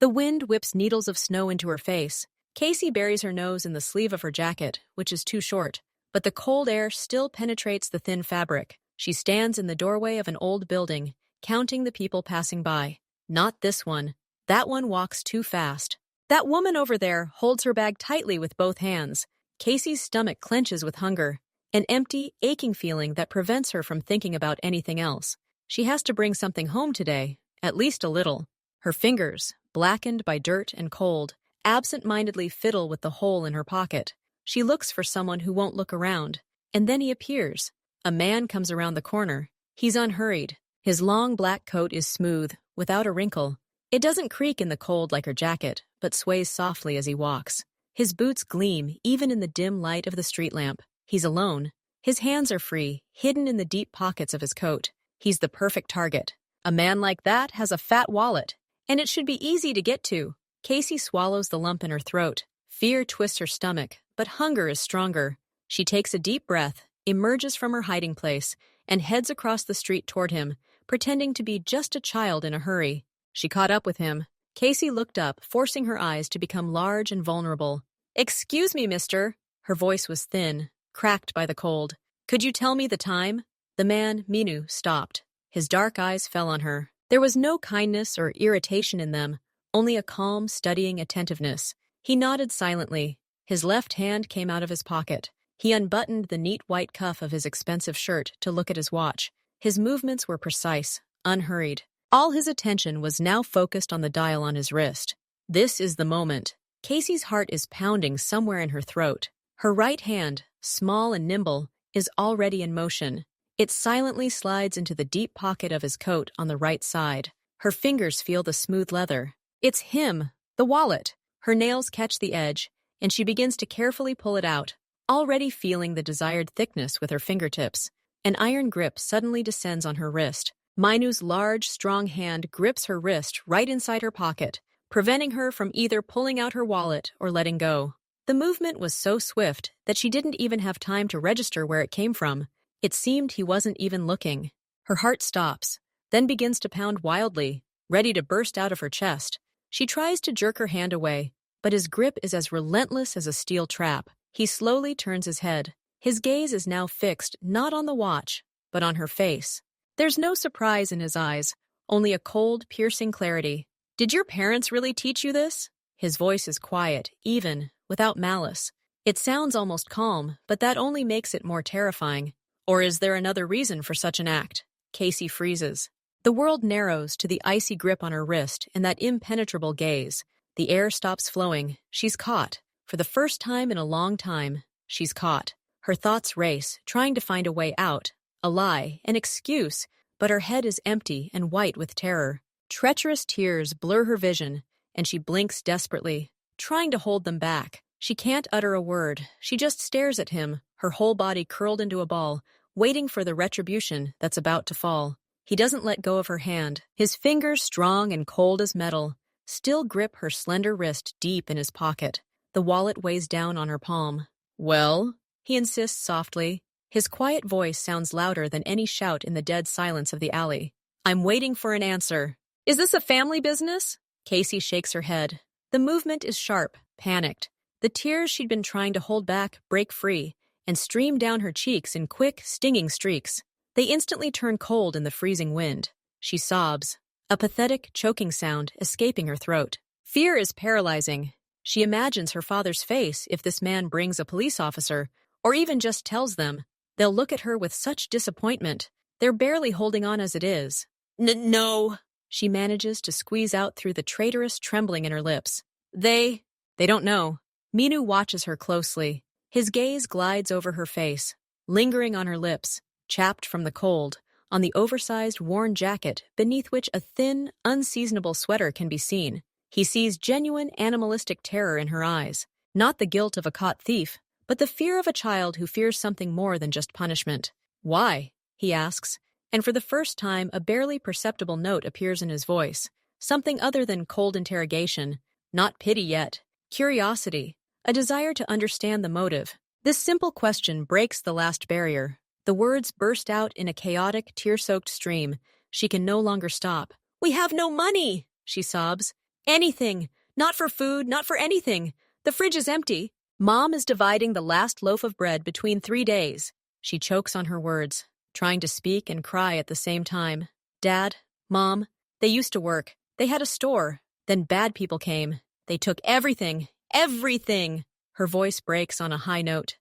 The wind whips needles of snow into her face. Casey buries her nose in the sleeve of her jacket, which is too short, but the cold air still penetrates the thin fabric. She stands in the doorway of an old building, counting the people passing by. Not this one. That one walks too fast. That woman over there holds her bag tightly with both hands. Casey's stomach clenches with hunger, an empty, aching feeling that prevents her from thinking about anything else. She has to bring something home today, at least a little. Her fingers, blackened by dirt and cold, absent-mindedly fiddle with the hole in her pocket. She looks for someone who won't look around, and then he appears. A man comes around the corner. He's unhurried. His long black coat is smooth, without a wrinkle. It doesn't creak in the cold like her jacket, but sways softly as he walks. His boots gleam even in the dim light of the street lamp. He's alone. His hands are free, hidden in the deep pockets of his coat. He's the perfect target. A man like that has a fat wallet, and it should be easy to get to. Casey swallows the lump in her throat. Fear twists her stomach, but hunger is stronger. She takes a deep breath, emerges from her hiding place, and heads across the street toward him, pretending to be just a child in a hurry. She caught up with him. Casey looked up, forcing her eyes to become large and vulnerable. "Excuse me, mister." Her voice was thin, cracked by the cold. "Could you tell me the time?" The man, Minu, stopped. His dark eyes fell on her. There was no kindness or irritation in them, only a calm, studying attentiveness. He nodded silently. His left hand came out of his pocket. He unbuttoned the neat white cuff of his expensive shirt to look at his watch. His movements were precise, unhurried. All his attention was now focused on the dial on his wrist. This is the moment. Casey's heart is pounding somewhere in her throat. Her right hand, small and nimble, is already in motion. It silently slides into the deep pocket of his coat on the right side. Her fingers feel the smooth leather. It's him, the wallet. Her nails catch the edge, and she begins to carefully pull it out, already feeling the desired thickness with her fingertips. An iron grip suddenly descends on her wrist. Minu's large, strong hand grips her wrist right inside her pocket, preventing her from either pulling out her wallet or letting go. The movement was so swift that she didn't even have time to register where it came from. It seemed he wasn't even looking. Her heart stops, then begins to pound wildly, ready to burst out of her chest. She tries to jerk her hand away, but his grip is as relentless as a steel trap. He slowly turns his head. His gaze is now fixed not on the watch, but on her face. There's no surprise in his eyes, only a cold, piercing clarity. "Did your parents really teach you this?" His voice is quiet, even, without malice. It sounds almost calm, but that only makes it more terrifying. Or is there another reason for such an act? Casey freezes. The world narrows to the icy grip on her wrist and that impenetrable gaze. The air stops flowing. She's caught. For the first time in a long time, she's caught. Her thoughts race, trying to find a way out. A lie, an excuse, but her head is empty and white with terror. Treacherous tears blur her vision, and she blinks desperately, trying to hold them back. She can't utter a word. She just stares at him, her whole body curled into a ball, waiting for the retribution that's about to fall. He doesn't let go of her hand. His fingers, strong and cold as metal, still grip her slender wrist deep in his pocket. The wallet weighs down on her palm. "Well?" he insists softly. His quiet voice sounds louder than any shout in the dead silence of the alley. "I'm waiting for an answer." "Is this a family business?" Casey shakes her head. The movement is sharp, panicked. The tears she'd been trying to hold back break free and stream down her cheeks in quick, stinging streaks. They instantly turn cold in the freezing wind. She sobs, a pathetic, choking sound escaping her throat. Fear is paralyzing. She imagines her father's face if this man brings a police officer, or even just tells them. They'll look at her with such disappointment. They're barely holding on as it is. No, she manages to squeeze out through the traitorous trembling in her lips. They don't know. Minu watches her closely. His gaze glides over her face, lingering on her lips, chapped from the cold, on the oversized, worn jacket beneath which a thin, unseasonable sweater can be seen. He sees genuine animalistic terror in her eyes, not the guilt of a caught thief, but the fear of a child who fears something more than just punishment. "Why?" he asks, and for the first time a barely perceptible note appears in his voice, something other than cold interrogation, not pity yet, curiosity, a desire to understand the motive. This simple question breaks the last barrier. The words burst out in a chaotic, tear-soaked stream. She can no longer stop. "We have no money!" she sobs. Anything. Not for food, not for anything. The fridge is empty. Mom is dividing the last loaf of bread between 3 days. She chokes on her words, trying to speak and cry at the same time. Dad, Mom, they used to work. They had a store. Then bad people came. They took everything. Everything! Her voice breaks on a high note.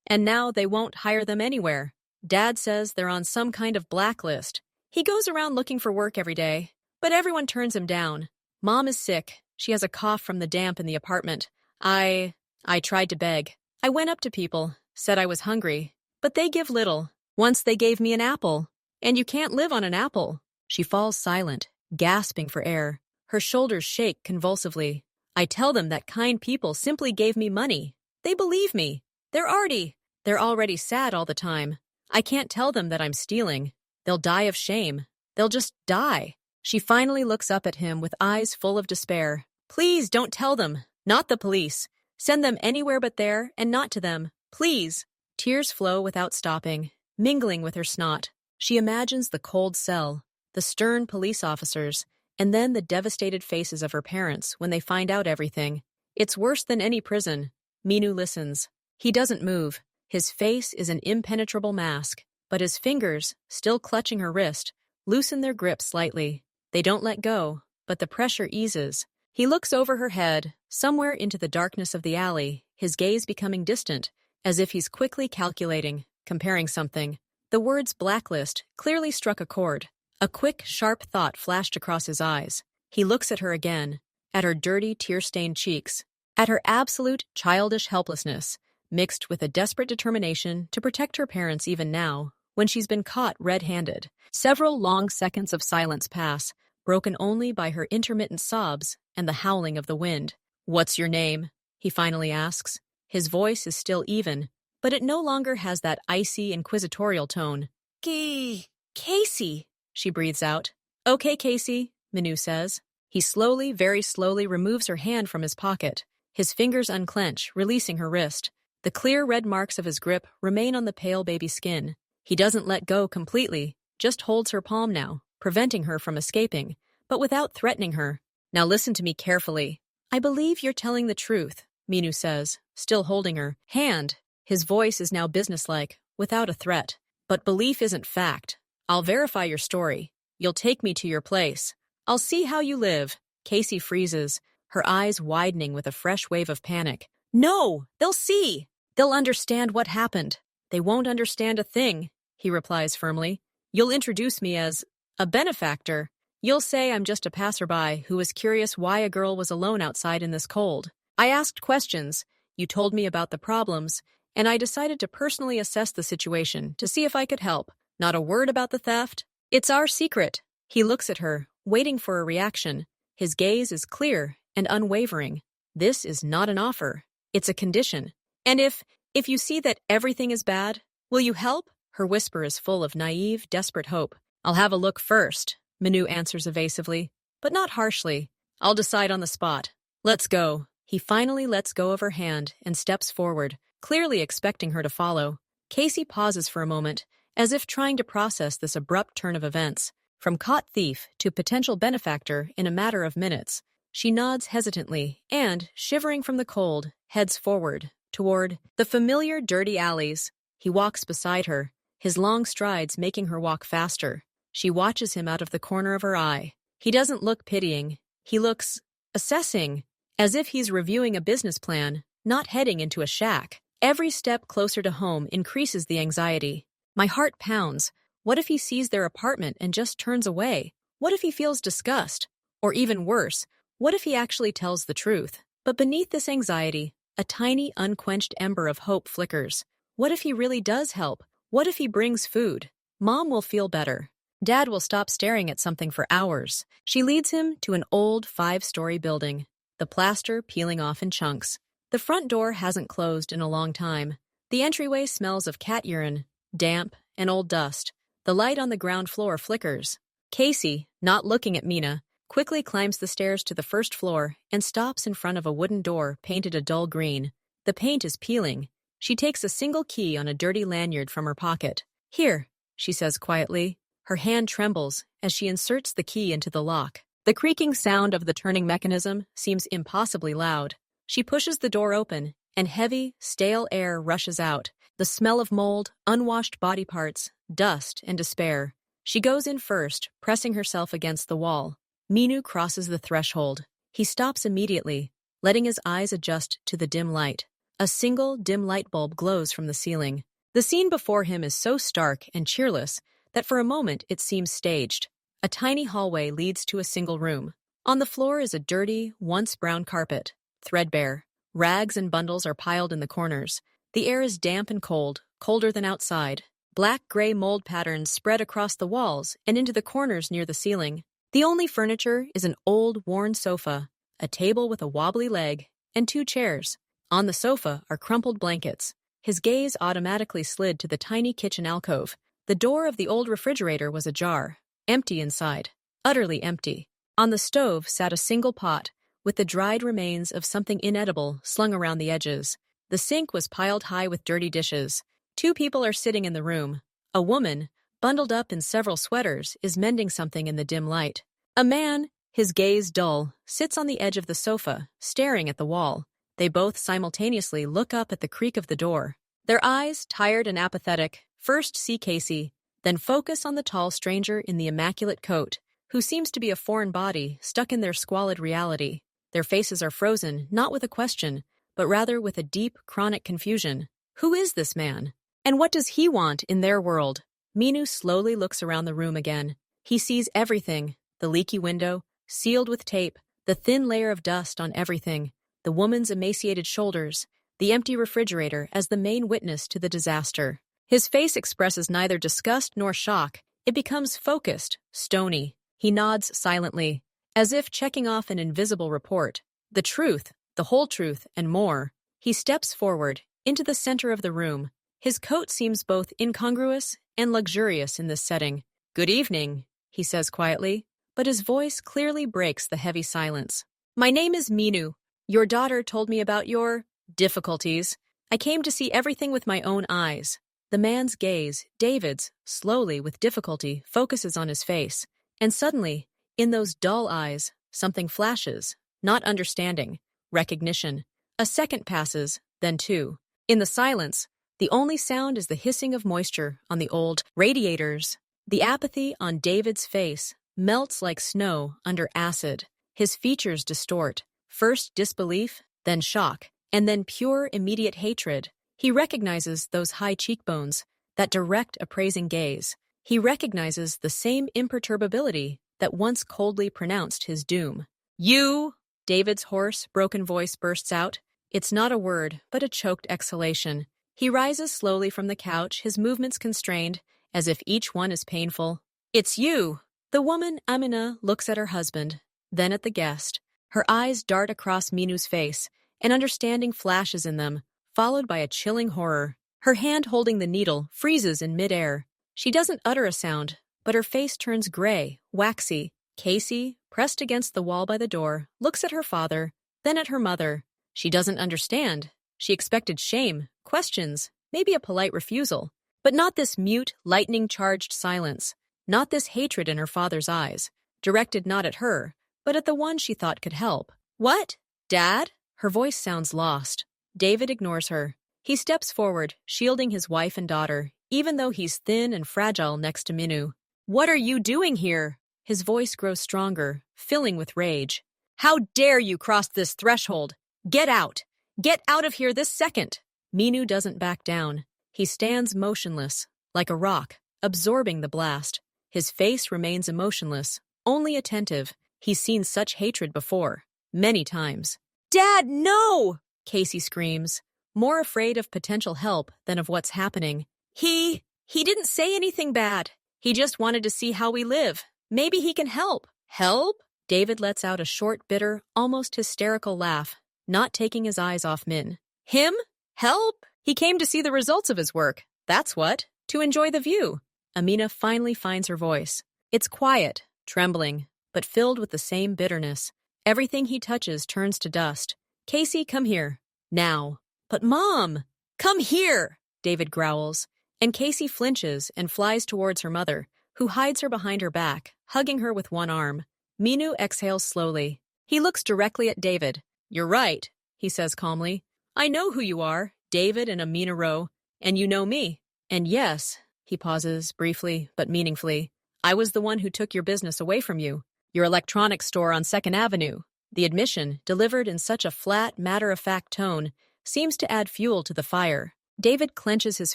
And now they won't hire them anywhere. Dad says they're on some kind of blacklist. He goes around looking for work every day, but everyone turns him down. Mom is sick. She has a cough from the damp in the apartment. I tried to beg. I went up to people, said I was hungry, but they give little. Once they gave me an apple. And you can't live on an apple. She falls silent, gasping for air. Her shoulders shake convulsively. I tell them that kind people simply gave me money. They believe me. They're already sad all the time. I can't tell them that I'm stealing. They'll die of shame. They'll just die. She finally looks up at him with eyes full of despair. Please don't tell them. Not the police. Send them anywhere but there and not to them. Please. Tears flow without stopping, mingling with her snot. She imagines the cold cell, the stern police officers, and then the devastated faces of her parents when they find out everything. It's worse than any prison. Minu listens. He doesn't move. His face is an impenetrable mask, but his fingers, still clutching her wrist, loosen their grip slightly. They don't let go, but the pressure eases. He looks over her head, somewhere into the darkness of the alley, his gaze becoming distant, as if he's quickly calculating, comparing something. The words blacklist clearly struck a chord. A quick, sharp thought flashed across his eyes. He looks at her again, at her dirty, tear-stained cheeks, at her absolute, childish helplessness, mixed with a desperate determination to protect her parents even now, when she's been caught red-handed. Several long seconds of silence pass, broken only by her intermittent sobs and the howling of the wind. "What's your name?" he finally asks. His voice is still even, but it no longer has that icy, inquisitorial tone. Casey, she breathes out. Okay, Casey, Minu says. He slowly, very slowly removes her hand from his pocket. His fingers unclench, releasing her wrist. The clear red marks of his grip remain on the pale baby skin. He doesn't let go completely, just holds her palm now, preventing her from escaping, but without threatening her. Now listen to me carefully. I believe you're telling the truth, Minu says, still holding her hand. His voice is now businesslike, without a threat. But belief isn't fact. I'll verify your story. You'll take me to your place. I'll see how you live. Casey freezes, her eyes widening with a fresh wave of panic. No! They'll see! They'll understand what happened. They won't understand a thing, he replies firmly. You'll introduce me as a benefactor. You'll say I'm just a passerby who was curious why a girl was alone outside in this cold. I asked questions. You told me about the problems, and I decided to personally assess the situation to see if I could help. Not a word about the theft. It's our secret. He looks at her, waiting for a reaction. His gaze is clear and unwavering. This is not an offer. It's a condition. And if you see that everything is bad, will you help? Her whisper is full of naive, desperate hope. I'll have a look first, Minu answers evasively, but not harshly. I'll decide on the spot. Let's go. He finally lets go of her hand and steps forward, clearly expecting her to follow. Casey pauses for a moment, as if trying to process this abrupt turn of events. From caught thief to potential benefactor in a matter of minutes. She nods hesitantly and, shivering from the cold, heads forward, toward the familiar dirty alleys. He walks beside her, his long strides making her walk faster. She watches him out of the corner of her eye. He doesn't look pitying. He looks assessing, as if he's reviewing a business plan, not heading into a shack. Every step closer to home increases the anxiety. My heart pounds. What if he sees their apartment and just turns away? What if he feels disgust? Or even worse, what if he actually tells the truth? But beneath this anxiety, a tiny, unquenched ember of hope flickers. What if he really does help? What if he brings food? Mom will feel better. Dad will stop staring at something for hours. She leads him to an old 5-story building, the plaster peeling off in chunks. The front door hasn't closed in a long time. The entryway smells of cat urine, damp, and old dust. The light on the ground floor flickers. Casey, not looking at Mina, quickly climbs the stairs to the first floor and stops in front of a wooden door painted a dull green. The paint is peeling. She takes a single key on a dirty lanyard from her pocket. Here, she says quietly. Her hand trembles as she inserts the key into the lock. The creaking sound of the turning mechanism seems impossibly loud. She pushes the door open, and heavy, stale air rushes out. The smell of mold, unwashed body parts, dust, and despair. She goes in first, pressing herself against the wall. Minu crosses the threshold. He stops immediately, letting his eyes adjust to the dim light. A single dim light bulb glows from the ceiling. The scene before him is so stark and cheerless that for a moment it seems staged. A tiny hallway leads to a single room. On the floor is a dirty, once brown carpet, threadbare. Rags and bundles are piled in the corners. The air is damp and cold, colder than outside. Black-gray mold patterns spread across the walls and into the corners near the ceiling. The only furniture is an old, worn sofa, a table with a wobbly leg, and 2 chairs. On the sofa are crumpled blankets. His gaze automatically slid to the tiny kitchen alcove. The door of the old refrigerator was ajar, empty inside, utterly empty. On the stove sat a single pot, with the dried remains of something inedible slung around the edges. The sink was piled high with dirty dishes. 2 people are sitting in the room. A woman, bundled up in several sweaters, is mending something in the dim light. A man, his gaze dull, sits on the edge of the sofa, staring at the wall. They both simultaneously look up at the creak of the door. Their eyes, tired and apathetic, first see Casey, then focus on the tall stranger in the immaculate coat, who seems to be a foreign body stuck in their squalid reality. Their faces are frozen, not with a question, but rather with a deep, chronic confusion. Who is this man? And what does he want in their world? Minu slowly looks around the room again. He sees everything: the leaky window, sealed with tape, the thin layer of dust on everything, the woman's emaciated shoulders, the empty refrigerator as the main witness to the disaster. His face expresses neither disgust nor shock. It becomes focused, stony. He nods silently, as if checking off an invisible report. The truth, the whole truth, and more. He steps forward, into the center of the room. His coat seems both incongruous and luxurious in this setting. "Good evening," he says quietly, but his voice clearly breaks the heavy silence. "My name is Minu. Your daughter told me about your difficulties. I came to see everything with my own eyes." The man's gaze, David's, slowly, with difficulty, focuses on his face. And suddenly, in those dull eyes, something flashes. Not understanding. Recognition. A second passes, then 2. In the silence, the only sound is the hissing of moisture on the old radiators. The apathy on David's face melts like snow under acid. His features distort. First disbelief, then shock, and then pure, immediate hatred. He recognizes those high cheekbones, that direct, appraising gaze. He recognizes the same imperturbability that once coldly pronounced his doom. "You!" David's hoarse, broken voice bursts out. It's not a word, but a choked exhalation. He rises slowly from the couch, his movements constrained, as if each one is painful. "It's you!" The woman, Amina, looks at her husband, then at the guest. Her eyes dart across Minu's face, and understanding flashes in them, followed by a chilling horror. Her hand holding the needle freezes in midair. She doesn't utter a sound, but her face turns gray, waxy. Casey, pressed against the wall by the door, looks at her father, then at her mother. She doesn't understand. She expected shame, questions, maybe a polite refusal. But not this mute, lightning-charged silence. Not this hatred in her father's eyes, directed not at her, but at the one she thought could help. "What? Dad?" Her voice sounds lost. David ignores her. He steps forward, shielding his wife and daughter, even though he's thin and fragile next to Minu. "What are you doing here?" His voice grows stronger, filling with rage. "How dare you cross this threshold? Get out! Get out of here this second!" Minu doesn't back down. He stands motionless, like a rock, absorbing the blast. His face remains emotionless, only attentive. He's seen such hatred before, many times. "Dad, no!" Casey screams, more afraid of potential help than of what's happening. He didn't say anything bad. He just wanted to see how we live. Maybe he can help." "Help?" David lets out a short, bitter, almost hysterical laugh, not taking his eyes off Min. "Him? Help? He came to see the results of his work. That's what. To enjoy the view." Amina finally finds her voice. It's quiet, trembling, but filled with the same bitterness. Everything he touches turns to dust. "Casey, come here. Now." "But Mom!" "Come here!" David growls, and Casey flinches and flies towards her mother, who hides her behind her back, hugging her with one arm. Minu exhales slowly. He looks directly at David. You're right, he says calmly. I know who you are, David and Amina Rowe, and you know me. And yes, he pauses briefly but meaningfully, I was the one who took your business away from you, your electronics store on 2nd Avenue. The admission, delivered in such a flat, matter-of-fact tone, seems to add fuel to the fire. David clenches his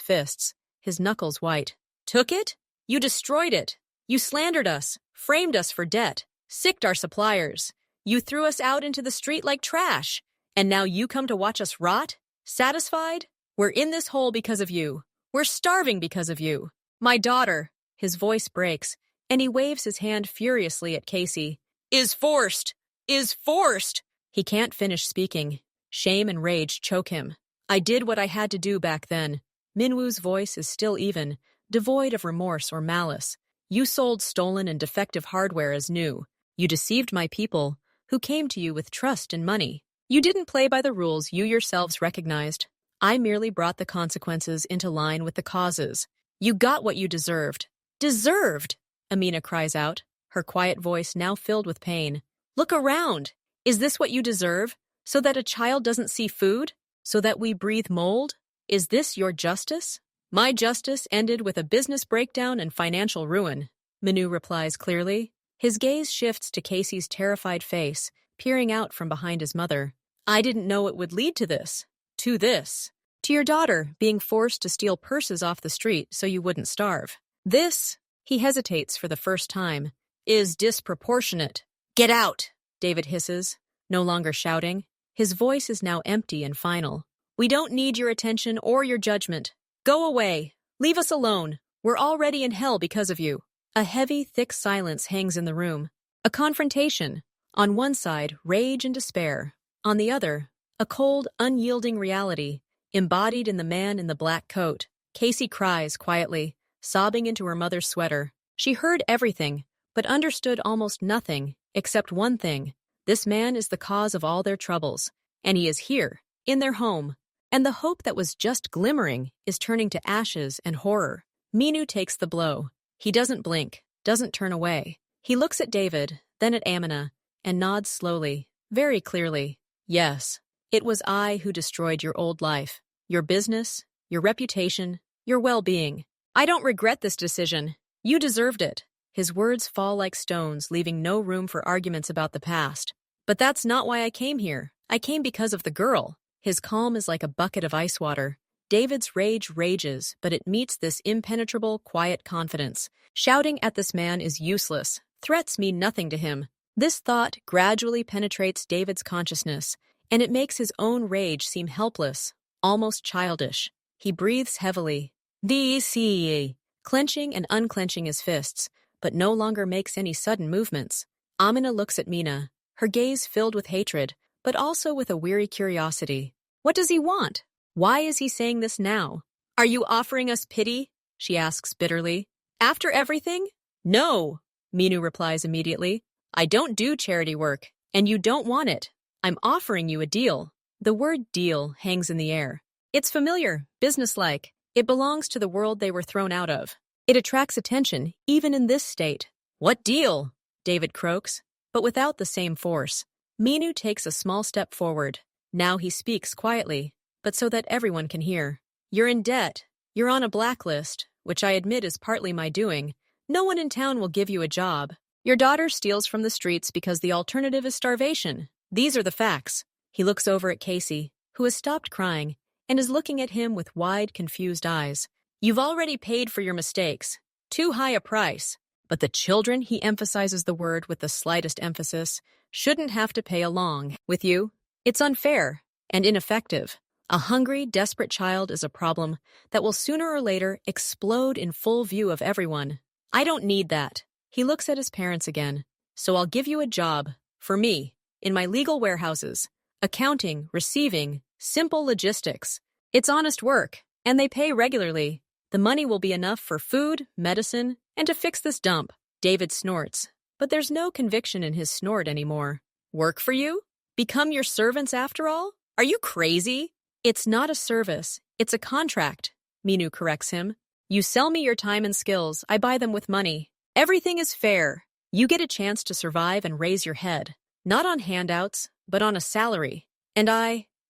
fists, his knuckles white. Took it? You destroyed it. You slandered us, framed us for debt, sicked our suppliers. You threw us out into the street like trash. And now you come to watch us rot? Satisfied? We're in this hole because of you. We're starving because of you. My daughter, his voice breaks, and he waves his hand furiously at Casey, is forced. He can't finish speaking. Shame and rage choke him. I did what I had to do back then. Minwoo's voice is still even, devoid of remorse or malice. You sold stolen and defective hardware as new. You deceived my people, who came to you with trust and money. You didn't play by the rules you yourselves recognized. I merely brought the consequences into line with the causes. You got what you deserved. Deserved! Amina cries out, her quiet voice now filled with pain. Look around! Is this what you deserve? So that a child doesn't see food? So that we breathe mold? Is this your justice? My justice ended with a business breakdown and financial ruin, Minu replies clearly. His gaze shifts to Casey's terrified face, peering out from behind his mother. I didn't know it would lead to this. To this. To your daughter being forced to steal purses off the street so you wouldn't starve. This, he hesitates for the first time, is disproportionate. Get out, David hisses, no longer shouting. His voice is now empty and final. We don't need your attention or your judgment. Go away. Leave us alone. We're already in hell because of you. A heavy, thick silence hangs in the room. A confrontation. On one side, rage and despair. On the other, a cold, unyielding reality, embodied in the man in the black coat. Casey cries quietly, sobbing into her mother's sweater. She heard everything, but understood almost nothing, except one thing. This man is the cause of all their troubles, and he is here, in their home. And the hope that was just glimmering is turning to ashes and horror. Minu takes the blow. He doesn't blink, doesn't turn away. He looks at David, then at Amina, and nods slowly, very clearly. Yes, it was I who destroyed your old life, your business, your reputation, your well-being. I don't regret this decision. You deserved it. His words fall like stones, leaving no room for arguments about the past. But that's not why I came here. I came because of the girl. His calm is like a bucket of ice water. David's rage rages, but it meets this impenetrable, quiet confidence. Shouting at this man is useless. Threats mean nothing to him. This thought gradually penetrates David's consciousness, and it makes his own rage seem helpless, almost childish. He breathes heavily, clenching and unclenching his fists, but no longer makes any sudden movements. Amina looks at Mina, her gaze filled with hatred, but also with a weary curiosity. What does he want? Why is he saying this now? Are you offering us pity? She asks bitterly. After everything? No, Minu replies immediately. I don't do charity work, and you don't want it. I'm offering you a deal. The word deal hangs in the air. It's familiar, businesslike. It belongs to the world they were thrown out of. It attracts attention, even in this state. What deal? David croaks, but without the same force. Minu takes a small step forward. Now he speaks quietly, but so that everyone can hear. You're in debt. You're on a blacklist, which I admit is partly my doing. No one in town will give you a job. Your daughter steals from the streets because the alternative is starvation. These are the facts. He looks over at Casey, who has stopped crying, and is looking at him with wide, confused eyes. You've already paid for your mistakes. Too high a price. But the children, he emphasizes the word with the slightest emphasis, shouldn't have to pay along with you. It's unfair and ineffective. A hungry, desperate child is a problem that will sooner or later explode in full view of everyone. I don't need that. He looks at his parents again. So I'll give you a job, for me, in my legal warehouses. Accounting, receiving, simple logistics. It's honest work, and they pay regularly. The money will be enough for food, medicine, and to fix this dump. David snorts, but there's no conviction in his snort anymore. Work for you? Become your servants after all? Are you crazy? It's not a service. It's a contract, Minu corrects him. You sell me your time and skills. I buy them with money. Everything is fair. You get a chance to survive and raise your head. Not on handouts, but on a salary. And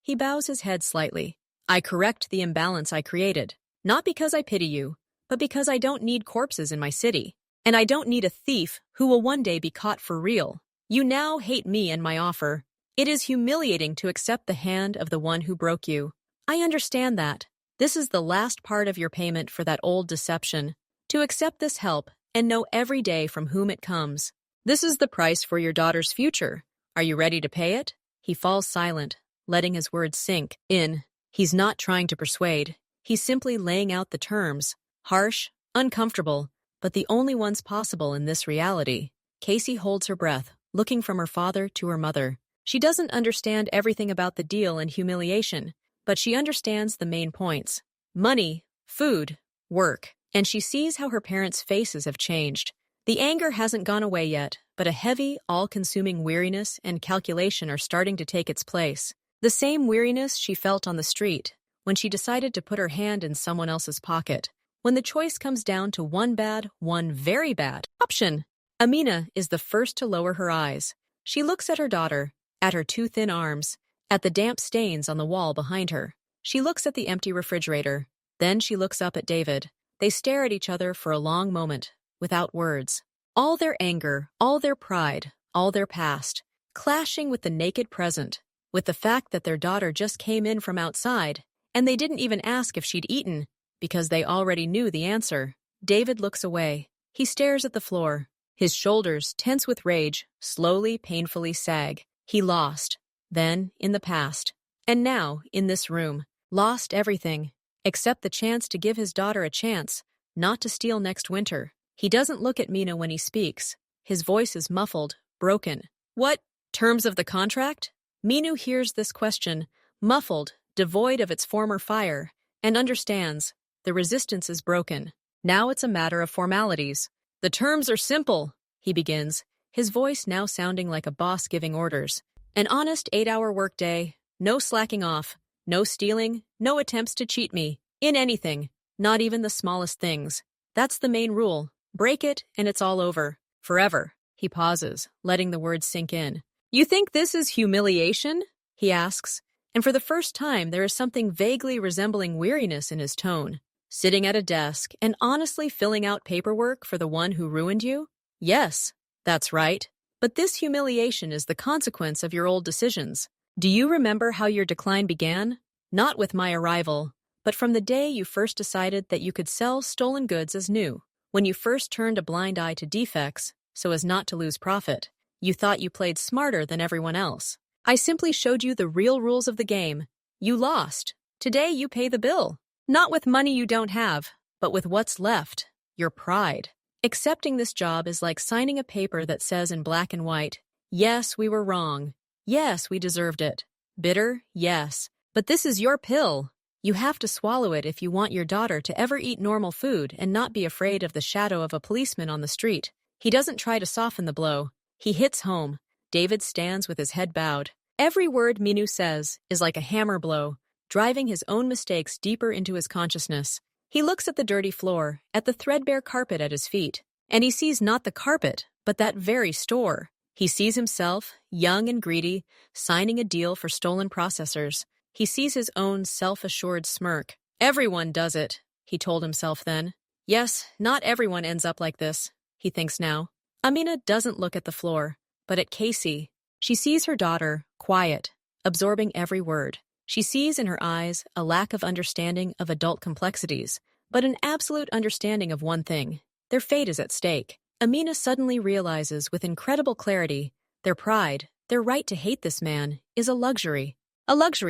he bows his head slightly. I correct the imbalance I created. Not because I pity you, but because I don't need corpses in my city. And I don't need a thief who will one day be caught for real. You now hate me and my offer. It is humiliating to accept the hand of the one who broke you. I understand that. This is the last part of your payment for that old deception. To accept this help and know every day from whom it comes. This is the price for your daughter's future. Are you ready to pay it? He falls silent, letting his words sink in. He's not trying to persuade. He's simply laying out the terms. Harsh, uncomfortable, but the only ones possible in this reality. Casey holds her breath, looking from her father to her mother. She doesn't understand everything about the deal and humiliation, but she understands the main points. Money, food, work, and she sees how her parents' faces have changed. The anger hasn't gone away yet, but a heavy, all-consuming weariness and calculation are starting to take its place. The same weariness she felt on the street, when she decided to put her hand in someone else's pocket. When the choice comes down to one bad, one very bad option, Amina is the first to lower her eyes. She looks at her daughter, at her two thin arms, at the damp stains on the wall behind her. She looks at the empty refrigerator. Then she looks up at David. They stare at each other for a long moment, without words. All their anger, all their pride, all their past, clashing with the naked present, with the fact that their daughter just came in from outside, and they didn't even ask if she'd eaten, because they already knew the answer. David looks away. He stares at the floor. His shoulders, tense with rage, slowly, painfully sag. He lost. Then, in the past. And now, in this room. Lost everything, except the chance to give his daughter a chance, not to steal next winter. He doesn't look at Mina when he speaks. His voice is muffled, broken. What? Terms of the contract? Minu hears this question, muffled, devoid of its former fire, and understands. The resistance is broken. Now it's a matter of formalities. The terms are simple, he begins, his voice now sounding like a boss giving orders. An honest 8-hour workday, no slacking off, no stealing, no attempts to cheat me, in anything, not even the smallest things. That's the main rule. Break it, and it's all over. Forever. He pauses, letting the words sink in. You think this is humiliation? He asks, and for the first time there is something vaguely resembling weariness in his tone. Sitting at a desk and honestly filling out paperwork for the one who ruined you? Yes, that's right. But this humiliation is the consequence of your old decisions. Do you remember how your decline began? Not with my arrival, but from the day you first decided that you could sell stolen goods as new. When you first turned a blind eye to defects, so as not to lose profit, you thought you played smarter than everyone else. I simply showed you the real rules of the game. You lost. Today you pay the bill. Not with money you don't have, but with what's left, your pride. Accepting this job is like signing a paper that says in black and white, yes, we were wrong. Yes, we deserved it. Bitter? Yes. But this is your pill. You have to swallow it if you want your daughter to ever eat normal food and not be afraid of the shadow of a policeman on the street. He doesn't try to soften the blow. He hits home. David stands with his head bowed. Every word Minu says is like a hammer blow, driving his own mistakes deeper into his consciousness. He looks at the dirty floor, at the threadbare carpet at his feet, and he sees not the carpet, but that very store. He sees himself, young and greedy, signing a deal for stolen processors. He sees his own self-assured smirk. Everyone does it, he told himself then. Yes, not everyone ends up like this, he thinks now. Amina doesn't look at the floor, but at Casey. She sees her daughter, quiet, absorbing every word. She sees in her eyes a lack of understanding of adult complexities, but an absolute understanding of one thing. Their fate is at stake. Amina suddenly realizes with incredible clarity their pride, their right to hate this man, is a luxury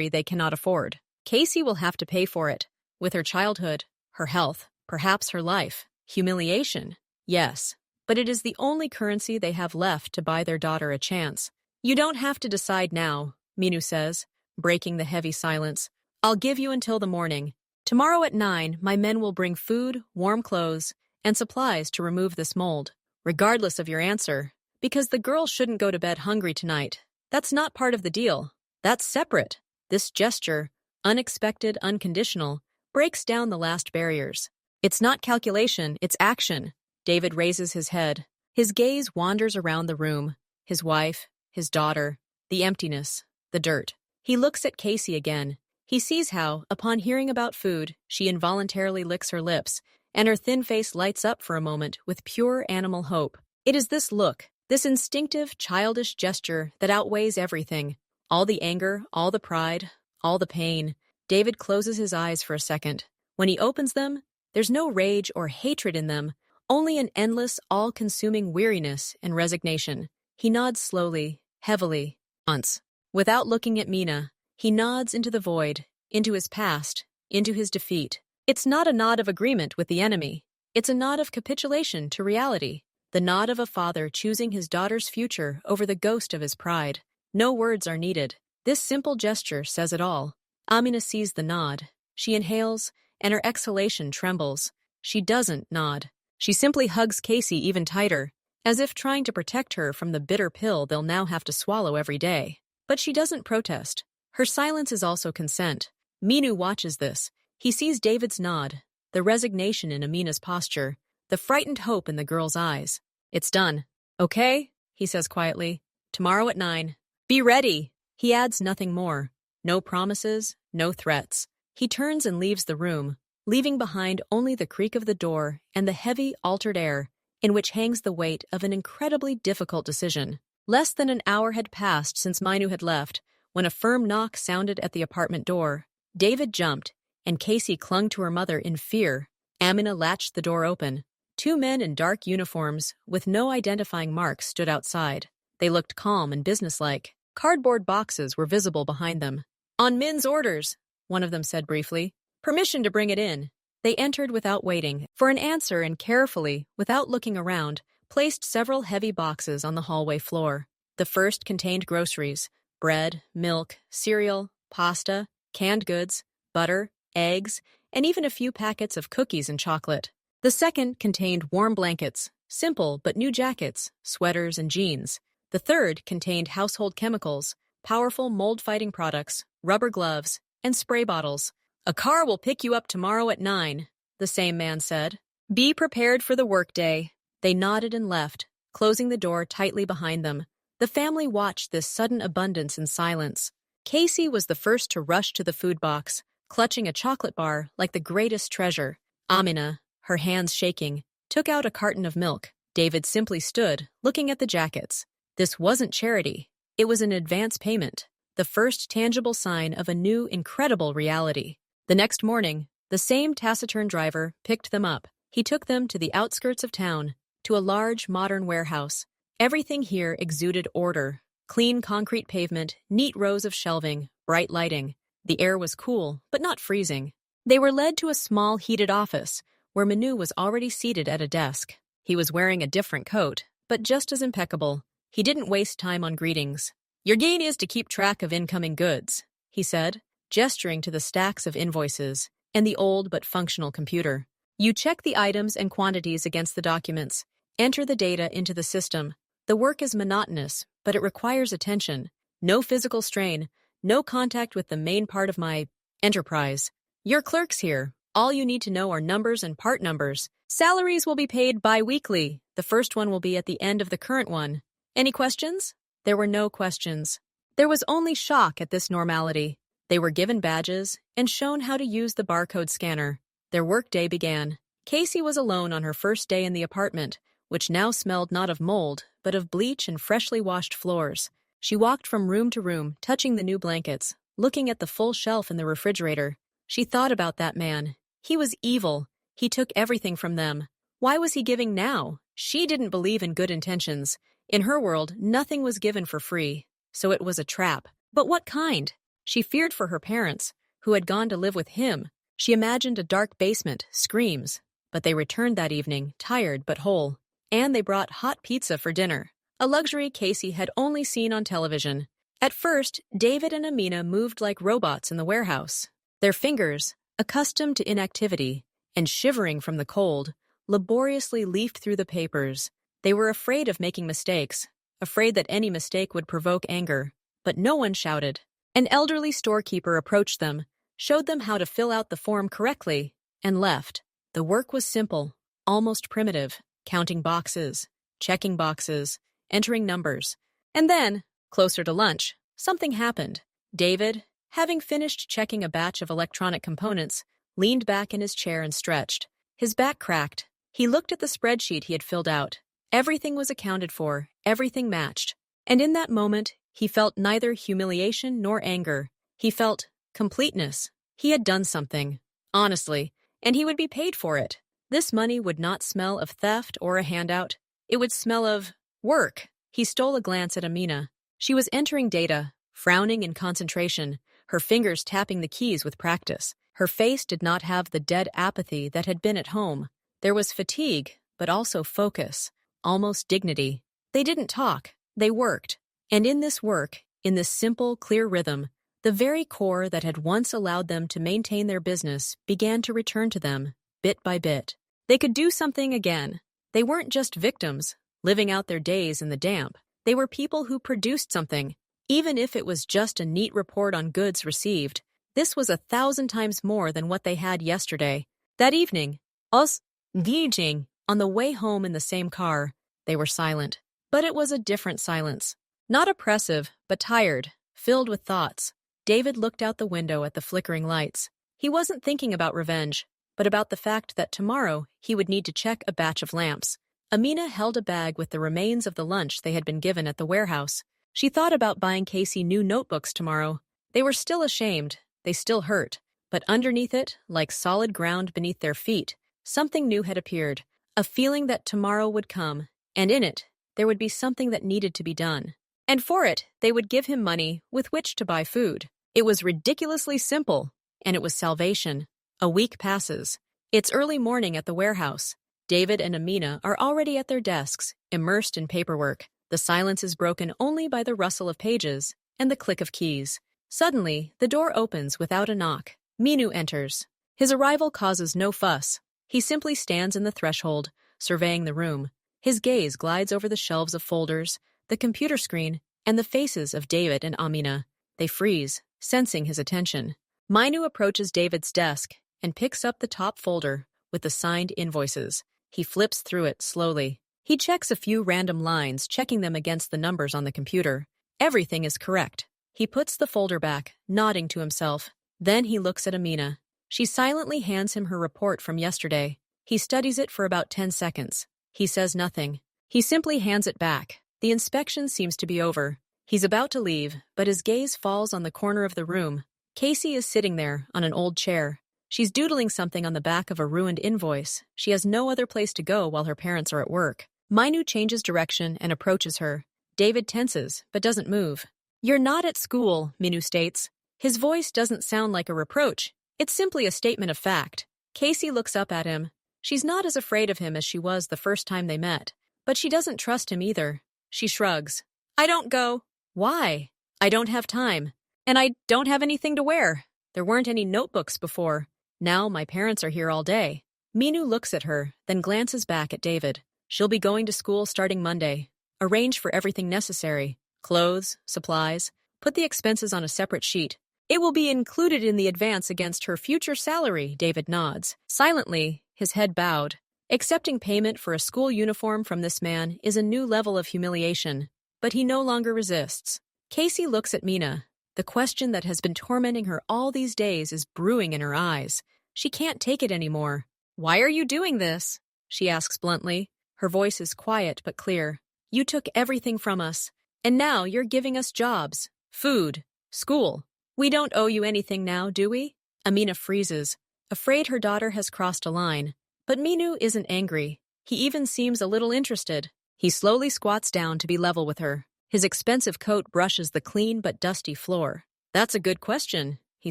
they cannot afford. Casey will have to pay for it, with her childhood, her health, perhaps her life. Humiliation, yes, but it is the only currency they have left to buy their daughter a chance. You don't have to decide now, Minu says, breaking the heavy silence. I'll give you until the morning. Tomorrow at 9, my men will bring food, warm clothes, and supplies to remove this mold, regardless of your answer, because the girl shouldn't go to bed hungry tonight. That's not part of the deal. That's separate. This gesture, unexpected, unconditional, breaks down the last barriers. It's not calculation, it's action. David raises his head. His gaze wanders around the room, his wife, his daughter, the emptiness, the dirt. He looks at Casey again. He sees how, upon hearing about food, she involuntarily licks her lips, and her thin face lights up for a moment with pure animal hope. It is this look, this instinctive, childish gesture that outweighs everything. All the anger, all the pride, all the pain. David closes his eyes for a second. When he opens them, there's no rage or hatred in them, only an endless, all-consuming weariness and resignation. He nods slowly, heavily, once. Without looking at Mina, he nods into the void, into his past, into his defeat. It's not a nod of agreement with the enemy. It's a nod of capitulation to reality. The nod of a father choosing his daughter's future over the ghost of his pride. No words are needed. This simple gesture says it all. Amina sees the nod. She inhales, and her exhalation trembles. She doesn't nod. She simply hugs Casey even tighter, as if trying to protect her from the bitter pill they'll now have to swallow every day. But she doesn't protest. Her silence is also consent. Minu watches this. He sees David's nod, the resignation in Amina's posture, the frightened hope in the girl's eyes. It's done. Okay, he says quietly. Tomorrow at 9. Be ready. He adds nothing more. No promises, no threats. He turns and leaves the room, leaving behind only the creak of the door and the heavy, altered air, in which hangs the weight of an incredibly difficult decision. Less than an hour had passed since Minu had left, when a firm knock sounded at the apartment door. David jumped, and Casey clung to her mother in fear. Amina latched the door open. 2 men in dark uniforms, with no identifying marks, stood outside. They looked calm and businesslike. Cardboard boxes were visible behind them. On Min's orders, one of them said briefly. Permission to bring it in. They entered without waiting for an answer and carefully, without looking around, placed several heavy boxes on the hallway floor. The first contained groceries: bread, milk, cereal, pasta, canned goods, butter, eggs, and even a few packets of cookies and chocolate. The second contained warm blankets, simple but new jackets, sweaters, and jeans. The third contained household chemicals, powerful mold-fighting products, rubber gloves, and spray bottles. A car will pick you up tomorrow at 9, the same man said. Be prepared for the workday. They nodded and left, closing the door tightly behind them. The family watched this sudden abundance in silence. Casey was the first to rush to the food box, clutching a chocolate bar like the greatest treasure. Amina, her hands shaking, took out a carton of milk. David simply stood, looking at the jackets. This wasn't charity. It was an advance payment, the first tangible sign of a new, incredible reality. The next morning, the same taciturn driver picked them up. He took them to the outskirts of town, to a large, modern warehouse. Everything here exuded order. Clean concrete pavement, neat rows of shelving, bright lighting. The air was cool, but not freezing. They were led to a small, heated office, where Manu was already seated at a desk. He was wearing a different coat, but just as impeccable. He didn't waste time on greetings. Your gain is to keep track of incoming goods, he said, gesturing to the stacks of invoices and the old but functional computer. You check the items and quantities against the documents. Enter the data into the system. The work is monotonous, but it requires attention. No physical strain, no contact with the main part of my enterprise. Your clerk's here. All you need to know are numbers and part numbers. Salaries will be paid bi-weekly. The first one will be at the end of the current one. Any questions? There were no questions. There was only shock at this normality. They were given badges and shown how to use the barcode scanner. Their workday began. Casey was alone on her first day in the apartment, which now smelled not of mold, but of bleach and freshly washed floors. She walked from room to room, touching the new blankets, looking at the full shelf in the refrigerator. She thought about that man. He was evil. He took everything from them. Why was he giving now? She didn't believe in good intentions. In her world, nothing was given for free, so it was a trap. But what kind? She feared for her parents, who had gone to live with him. She imagined a dark basement, screams. But they returned that evening, tired but whole. And they brought hot pizza for dinner, a luxury Casey had only seen on television. At first, David and Amina moved like robots in the warehouse. Their fingers, accustomed to inactivity and shivering from the cold, laboriously leafed through the papers. They were afraid of making mistakes, afraid that any mistake would provoke anger. But no one shouted. An elderly storekeeper approached them, showed them how to fill out the form correctly, and left. The work was simple, almost primitive, counting boxes, checking boxes, entering numbers. And then, closer to lunch, something happened. David, having finished checking a batch of electronic components, leaned back in his chair and stretched. His back cracked. He looked at the spreadsheet he had filled out. Everything was accounted for, everything matched. And in that moment, he felt neither humiliation nor anger. He felt completeness. He had done something, honestly, and he would be paid for it. This money would not smell of theft or a handout. It would smell of work. He stole a glance at Amina. She was entering data, frowning in concentration, her fingers tapping the keys with practice. Her face did not have the dead apathy that had been at home. There was fatigue, but also focus, almost dignity. They didn't talk, they worked. And in this work, in this simple, clear rhythm, the very core that had once allowed them to maintain their business began to return to them, bit by bit. They could do something again. They weren't just victims, living out their days in the damp. They were people who produced something, even if it was just a neat report on goods received. This was 1,000 times more than what they had yesterday. That evening, on the way home in the same car, they were silent. But it was a different silence. Not oppressive, but tired, filled with thoughts. David looked out the window at the flickering lights. He wasn't thinking about revenge, but about the fact that tomorrow he would need to check a batch of lamps. Amina held a bag with the remains of the lunch they had been given at the warehouse. She thought about buying Casey new notebooks tomorrow. They were still ashamed. They still hurt. But underneath it, like solid ground beneath their feet, something new had appeared. A feeling that tomorrow would come, and in it, there would be something that needed to be done. And for it, they would give him money with which to buy food. It was ridiculously simple, and it was salvation. A week passes. It's early morning at the warehouse. David and Amina are already at their desks, immersed in paperwork. The silence is broken only by the rustle of pages and the click of keys. Suddenly, the door opens without a knock. Minu enters. His arrival causes no fuss. He simply stands in the threshold, surveying the room. His gaze glides over the shelves of folders, the computer screen, and the faces of David and Amina. They freeze, sensing his attention. Minu approaches David's desk and picks up the top folder with the signed invoices. He flips through it slowly. He checks a few random lines, checking them against the numbers on the computer. Everything is correct. He puts the folder back, nodding to himself. Then he looks at Amina. She silently hands him her report from yesterday. He studies it for about 10 seconds. He says nothing. He simply hands it back. The inspection seems to be over. He's about to leave, but his gaze falls on the corner of the room. Casey is sitting there on an old chair. She's doodling something on the back of a ruined invoice. She has no other place to go while her parents are at work. Minu changes direction and approaches her. David tenses, but doesn't move. "You're not at school," Minu states. His voice doesn't sound like a reproach. It's simply a statement of fact. Casey looks up at him. She's not as afraid of him as she was the first time they met, but she doesn't trust him either. She shrugs. "I don't go." "Why?" "I don't have time. And I don't have anything to wear. There weren't any notebooks before. Now my parents are here all day." Minu looks at her, then glances back at David. "She'll be going to school starting Monday. Arrange for everything necessary. Clothes, supplies. Put the expenses on a separate sheet. It will be included in the advance against her future salary," David nods. Silently, his head bowed. Accepting payment for a school uniform from this man is a new level of humiliation, but he no longer resists. Casey looks at Mina. The question that has been tormenting her all these days is brewing in her eyes. She can't take it anymore. "Why are you doing this?" she asks bluntly. Her voice is quiet but clear. "You took everything from us, and now you're giving us jobs, food, school. We don't owe you anything now, do we?" Amina freezes, afraid her daughter has crossed a line. But Minu isn't angry. He even seems a little interested. He slowly squats down to be level with her. His expensive coat brushes the clean but dusty floor. "That's a good question," he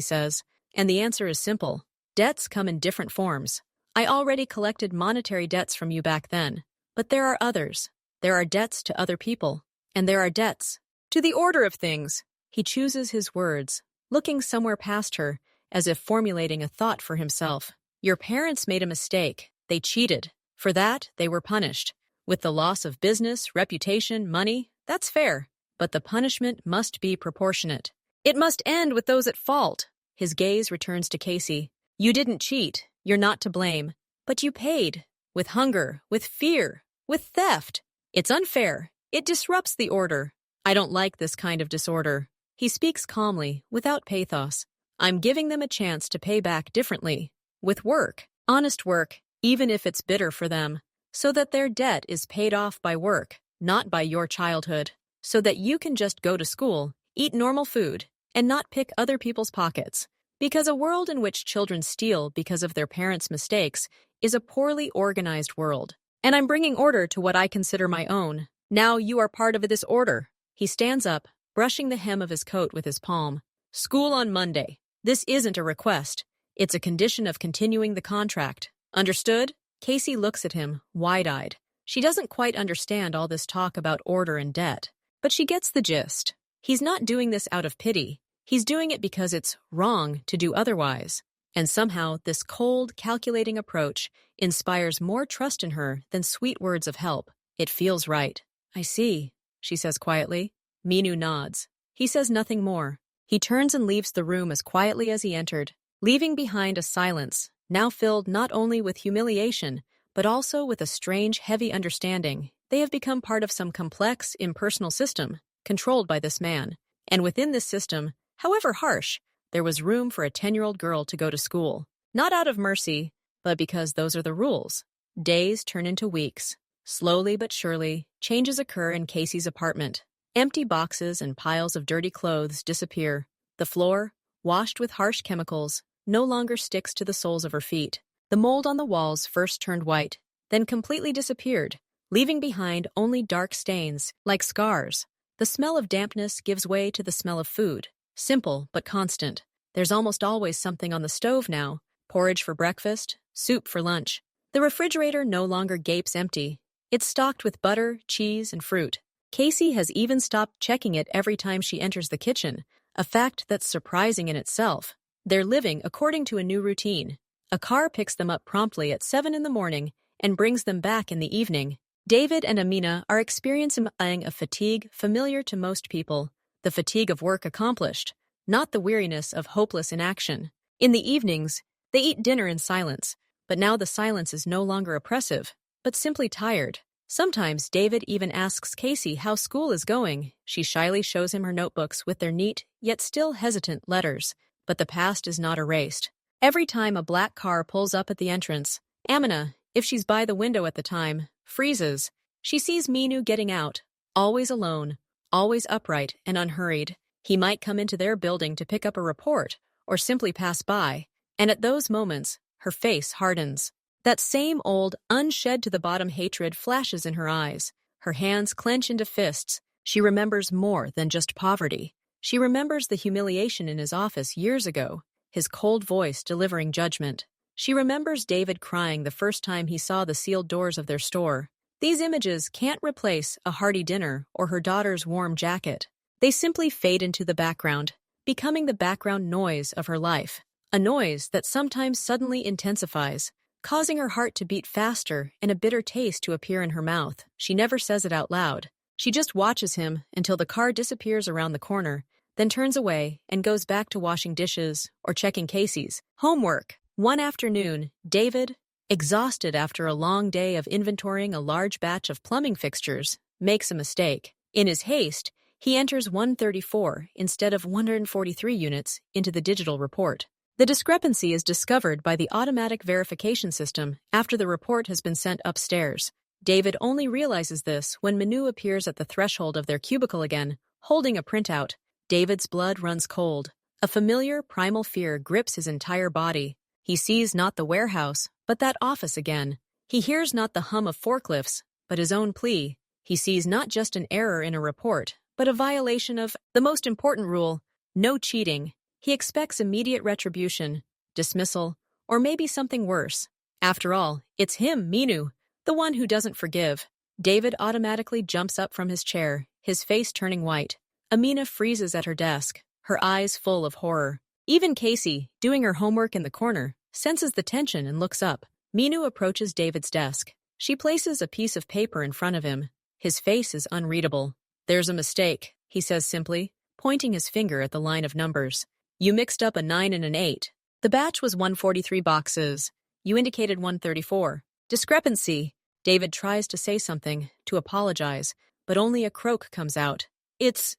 says, and the answer is simple. Debts come in different forms. I already collected monetary debts from you back then, but there are others. There are debts to other people, and there are debts to the order of things. He chooses his words, looking somewhere past her, as if formulating a thought for himself. Your parents made a mistake. They cheated. For that, they were punished. With the loss of business, reputation, money, that's fair. But the punishment must be proportionate. It must end with those at fault. His gaze returns to Casey. You didn't cheat. You're not to blame. But you paid. With hunger, with fear, with theft. It's unfair. It disrupts the order. I don't like this kind of disorder. He speaks calmly, without pathos. I'm giving them a chance to pay back differently. With work, honest work, even if it's bitter for them. So that their debt is paid off by work, not by your childhood. So that you can just go to school, eat normal food, and not pick other people's pockets. Because a world in which children steal because of their parents' mistakes is a poorly organized world. And I'm bringing order to what I consider my own. Now you are part of this order. He stands up, brushing the hem of his coat with his palm. School on Monday. This isn't a request. It's a condition of continuing the contract. Understood? Casey looks at him, wide-eyed. She doesn't quite understand all this talk about order and debt, but she gets the gist. He's not doing this out of pity. He's doing it because it's wrong to do otherwise. And somehow, this cold, calculating approach inspires more trust in her than sweet words of help. It feels right. I see, she says quietly. Minu nods. He says nothing more. He turns and leaves the room as quietly as he entered, leaving behind a silence, now filled not only with humiliation, but also with a strange, heavy understanding. They have become part of some complex, impersonal system, controlled by this man. And within this system, however harsh, there was room for a 10-year-old girl to go to school. Not out of mercy, but because those are the rules. Days turn into weeks. Slowly but surely, changes occur in Casey's apartment. Empty boxes and piles of dirty clothes disappear. The floor, washed with harsh chemicals, no longer sticks to the soles of her feet. The mold on the walls first turned white, then completely disappeared, leaving behind only dark stains, like scars. The smell of dampness gives way to the smell of food, simple but constant. There's almost always something on the stove now, porridge for breakfast, soup for lunch. The refrigerator no longer gapes empty. It's stocked with butter, cheese, and fruit. Casey has even stopped checking it every time she enters the kitchen, a fact that's surprising in itself. They're living according to a new routine. A car picks them up promptly at 7 in the morning and brings them back in the evening. David and Amina are experiencing a fatigue familiar to most people, the fatigue of work accomplished, not the weariness of hopeless inaction. In the evenings, they eat dinner in silence, but now the silence is no longer oppressive, but simply tired. Sometimes David even asks Casey how school is going. She shyly shows him her notebooks with their neat, yet still hesitant letters. But the past is not erased. Every time a black car pulls up at the entrance, Amina, if she's by the window at the time, freezes. She sees Minu getting out, always alone, always upright and unhurried. He might come into their building to pick up a report or simply pass by, and at those moments, her face hardens. That same old, unshed-to-the-bottom hatred flashes in her eyes. Her hands clench into fists. She remembers more than just poverty. She remembers the humiliation in his office years ago, his cold voice delivering judgment. She remembers David crying the first time he saw the sealed doors of their store. These images can't replace a hearty dinner or her daughter's warm jacket. They simply fade into the background, becoming the background noise of her life. A noise that sometimes suddenly intensifies, causing her heart to beat faster and a bitter taste to appear in her mouth. She never says it out loud. She just watches him until the car disappears around the corner, then turns away and goes back to washing dishes or checking Casey's homework. One afternoon, David, exhausted after a long day of inventorying a large batch of plumbing fixtures, makes a mistake. In his haste, he enters 134 instead of 143 units into the digital report. The discrepancy is discovered by the automatic verification system after the report has been sent upstairs. David only realizes this when Manu appears at the threshold of their cubicle again, holding a printout. David's blood runs cold. A familiar, primal fear grips his entire body. He sees not the warehouse, but that office again. He hears not the hum of forklifts, but his own plea. He sees not just an error in a report, but a violation of the most important rule, no cheating. He expects immediate retribution, dismissal, or maybe something worse. After all, it's him, Minu, the one who doesn't forgive. David automatically jumps up from his chair, his face turning white. Amina freezes at her desk, her eyes full of horror. Even Casey, doing her homework in the corner, senses the tension and looks up. Minu approaches David's desk. She places a piece of paper in front of him. His face is unreadable. "There's a mistake," he says simply, pointing his finger at the line of numbers. "You mixed up a 9 and an 8. The batch was 143 boxes. You indicated 134. Discrepancy. David tries to say something, to apologize, but only a croak comes out. It's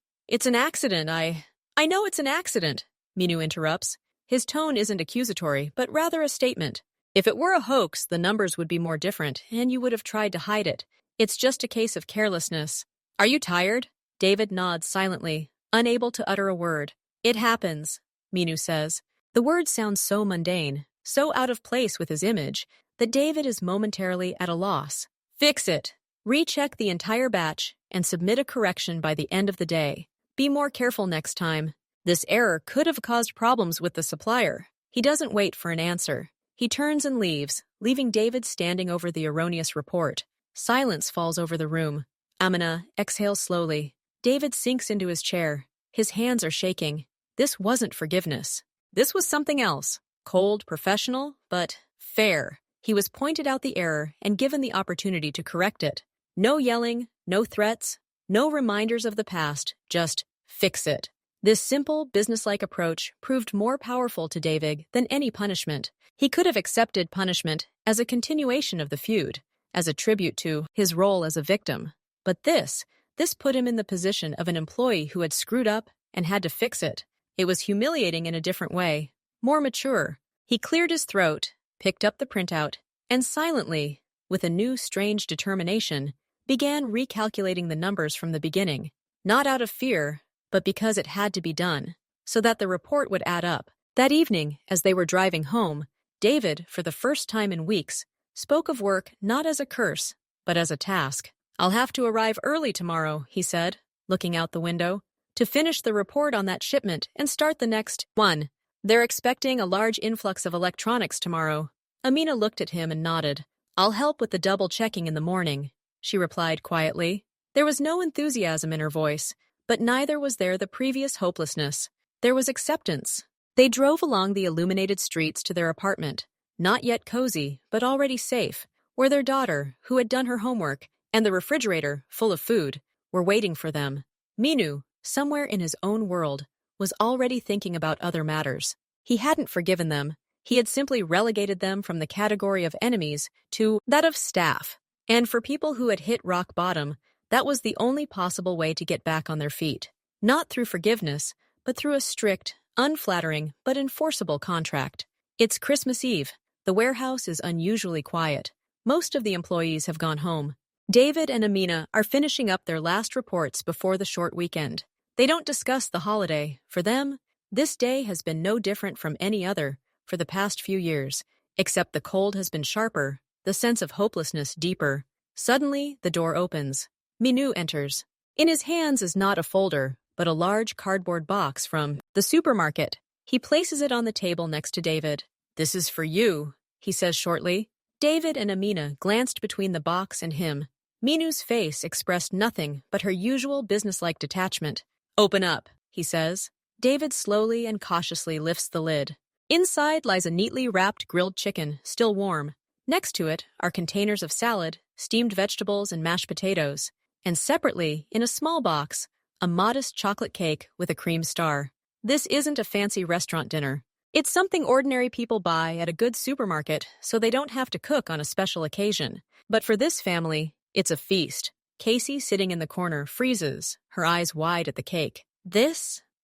an accident, I know it's an accident, Minu interrupts. His tone isn't accusatory, but rather a statement. If it were a hoax, the numbers would be more different, and you would have tried to hide it. It's just a case of carelessness. Are you tired? David nods silently, unable to utter a word. It happens, Minu says. The word sounds so mundane, so out of place with his image, that David is momentarily at a loss. Fix it. Recheck the entire batch and submit a correction by the end of the day. Be more careful next time. This error could have caused problems with the supplier. He doesn't wait for an answer. He turns and leaves, leaving David standing over the erroneous report. Silence falls over the room. Amina exhales slowly. David sinks into his chair. His hands are shaking. This wasn't forgiveness. This was something else. Cold, professional, but fair. He was pointed out the error and given the opportunity to correct it. No yelling, no threats, no reminders of the past, just fix it. This simple, businesslike approach proved more powerful to David than any punishment. He could have accepted punishment as a continuation of the feud, as a tribute to his role as a victim. But this put him in the position of an employee who had screwed up and had to fix it. It was humiliating in a different way, more mature. He cleared his throat, picked up the printout, and silently, with a new strange determination, began recalculating the numbers from the beginning, not out of fear, but because it had to be done, so that the report would add up. That evening, as they were driving home, David, for the first time in weeks, spoke of work not as a curse, but as a task. I'll have to arrive early tomorrow, he said, looking out the window, to finish the report on that shipment and start the next one. They're expecting a large influx of electronics tomorrow. Amina looked at him and nodded. I'll help with the double-checking in the morning, she replied quietly. There was no enthusiasm in her voice, but neither was there the previous hopelessness. There was acceptance. They drove along the illuminated streets to their apartment, not yet cozy, but already safe, where their daughter, who had done her homework, and the refrigerator, full of food, were waiting for them. Minu, somewhere in his own world, was already thinking about other matters. He hadn't forgiven them. He had simply relegated them from the category of enemies to that of staff. And for people who had hit rock bottom, that was the only possible way to get back on their feet. Not through forgiveness, but through a strict, unflattering, but enforceable contract. It's Christmas Eve. The warehouse is unusually quiet. Most of the employees have gone home. David and Amina are finishing up their last reports before the short weekend. They don't discuss the holiday. For them, this day has been no different from any other for the past few years, except the cold has been sharper, the sense of hopelessness deeper. Suddenly, the door opens. Minu enters. In his hands is not a folder, but a large cardboard box from the supermarket. He places it on the table next to David. This is for you, he says shortly. David and Amina glanced between the box and him. Minu's face expressed nothing but her usual businesslike detachment. Open up, he says. David slowly and cautiously lifts the lid. Inside lies a neatly wrapped grilled chicken, still warm. Next to it are containers of salad, steamed vegetables, and mashed potatoes. And separately, in a small box, a modest chocolate cake with a cream star. This isn't a fancy restaurant dinner. It's something ordinary people buy at a good supermarket so they don't have to cook on a special occasion. But for this family, it's a feast. Casey, sitting in the corner, freezes, her eyes wide at the cake.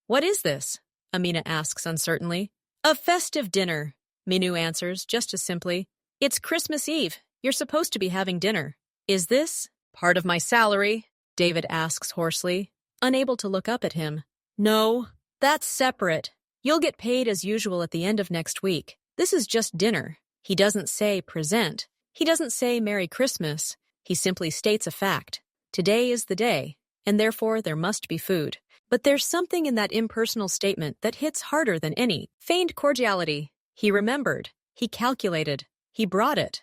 What is this? Amina asks uncertainly. A festive dinner, Minu answers just as simply. It's Christmas Eve. You're supposed to be having dinner. Is this part of my salary? David asks hoarsely, unable to look up at him. No, that's separate. You'll get paid as usual at the end of next week. This is just dinner. He doesn't say present. He doesn't say Merry Christmas. He simply states a fact. Today is the day, and therefore there must be food. But there's something in that impersonal statement that hits harder than any feigned cordiality. He remembered. He calculated. He brought it.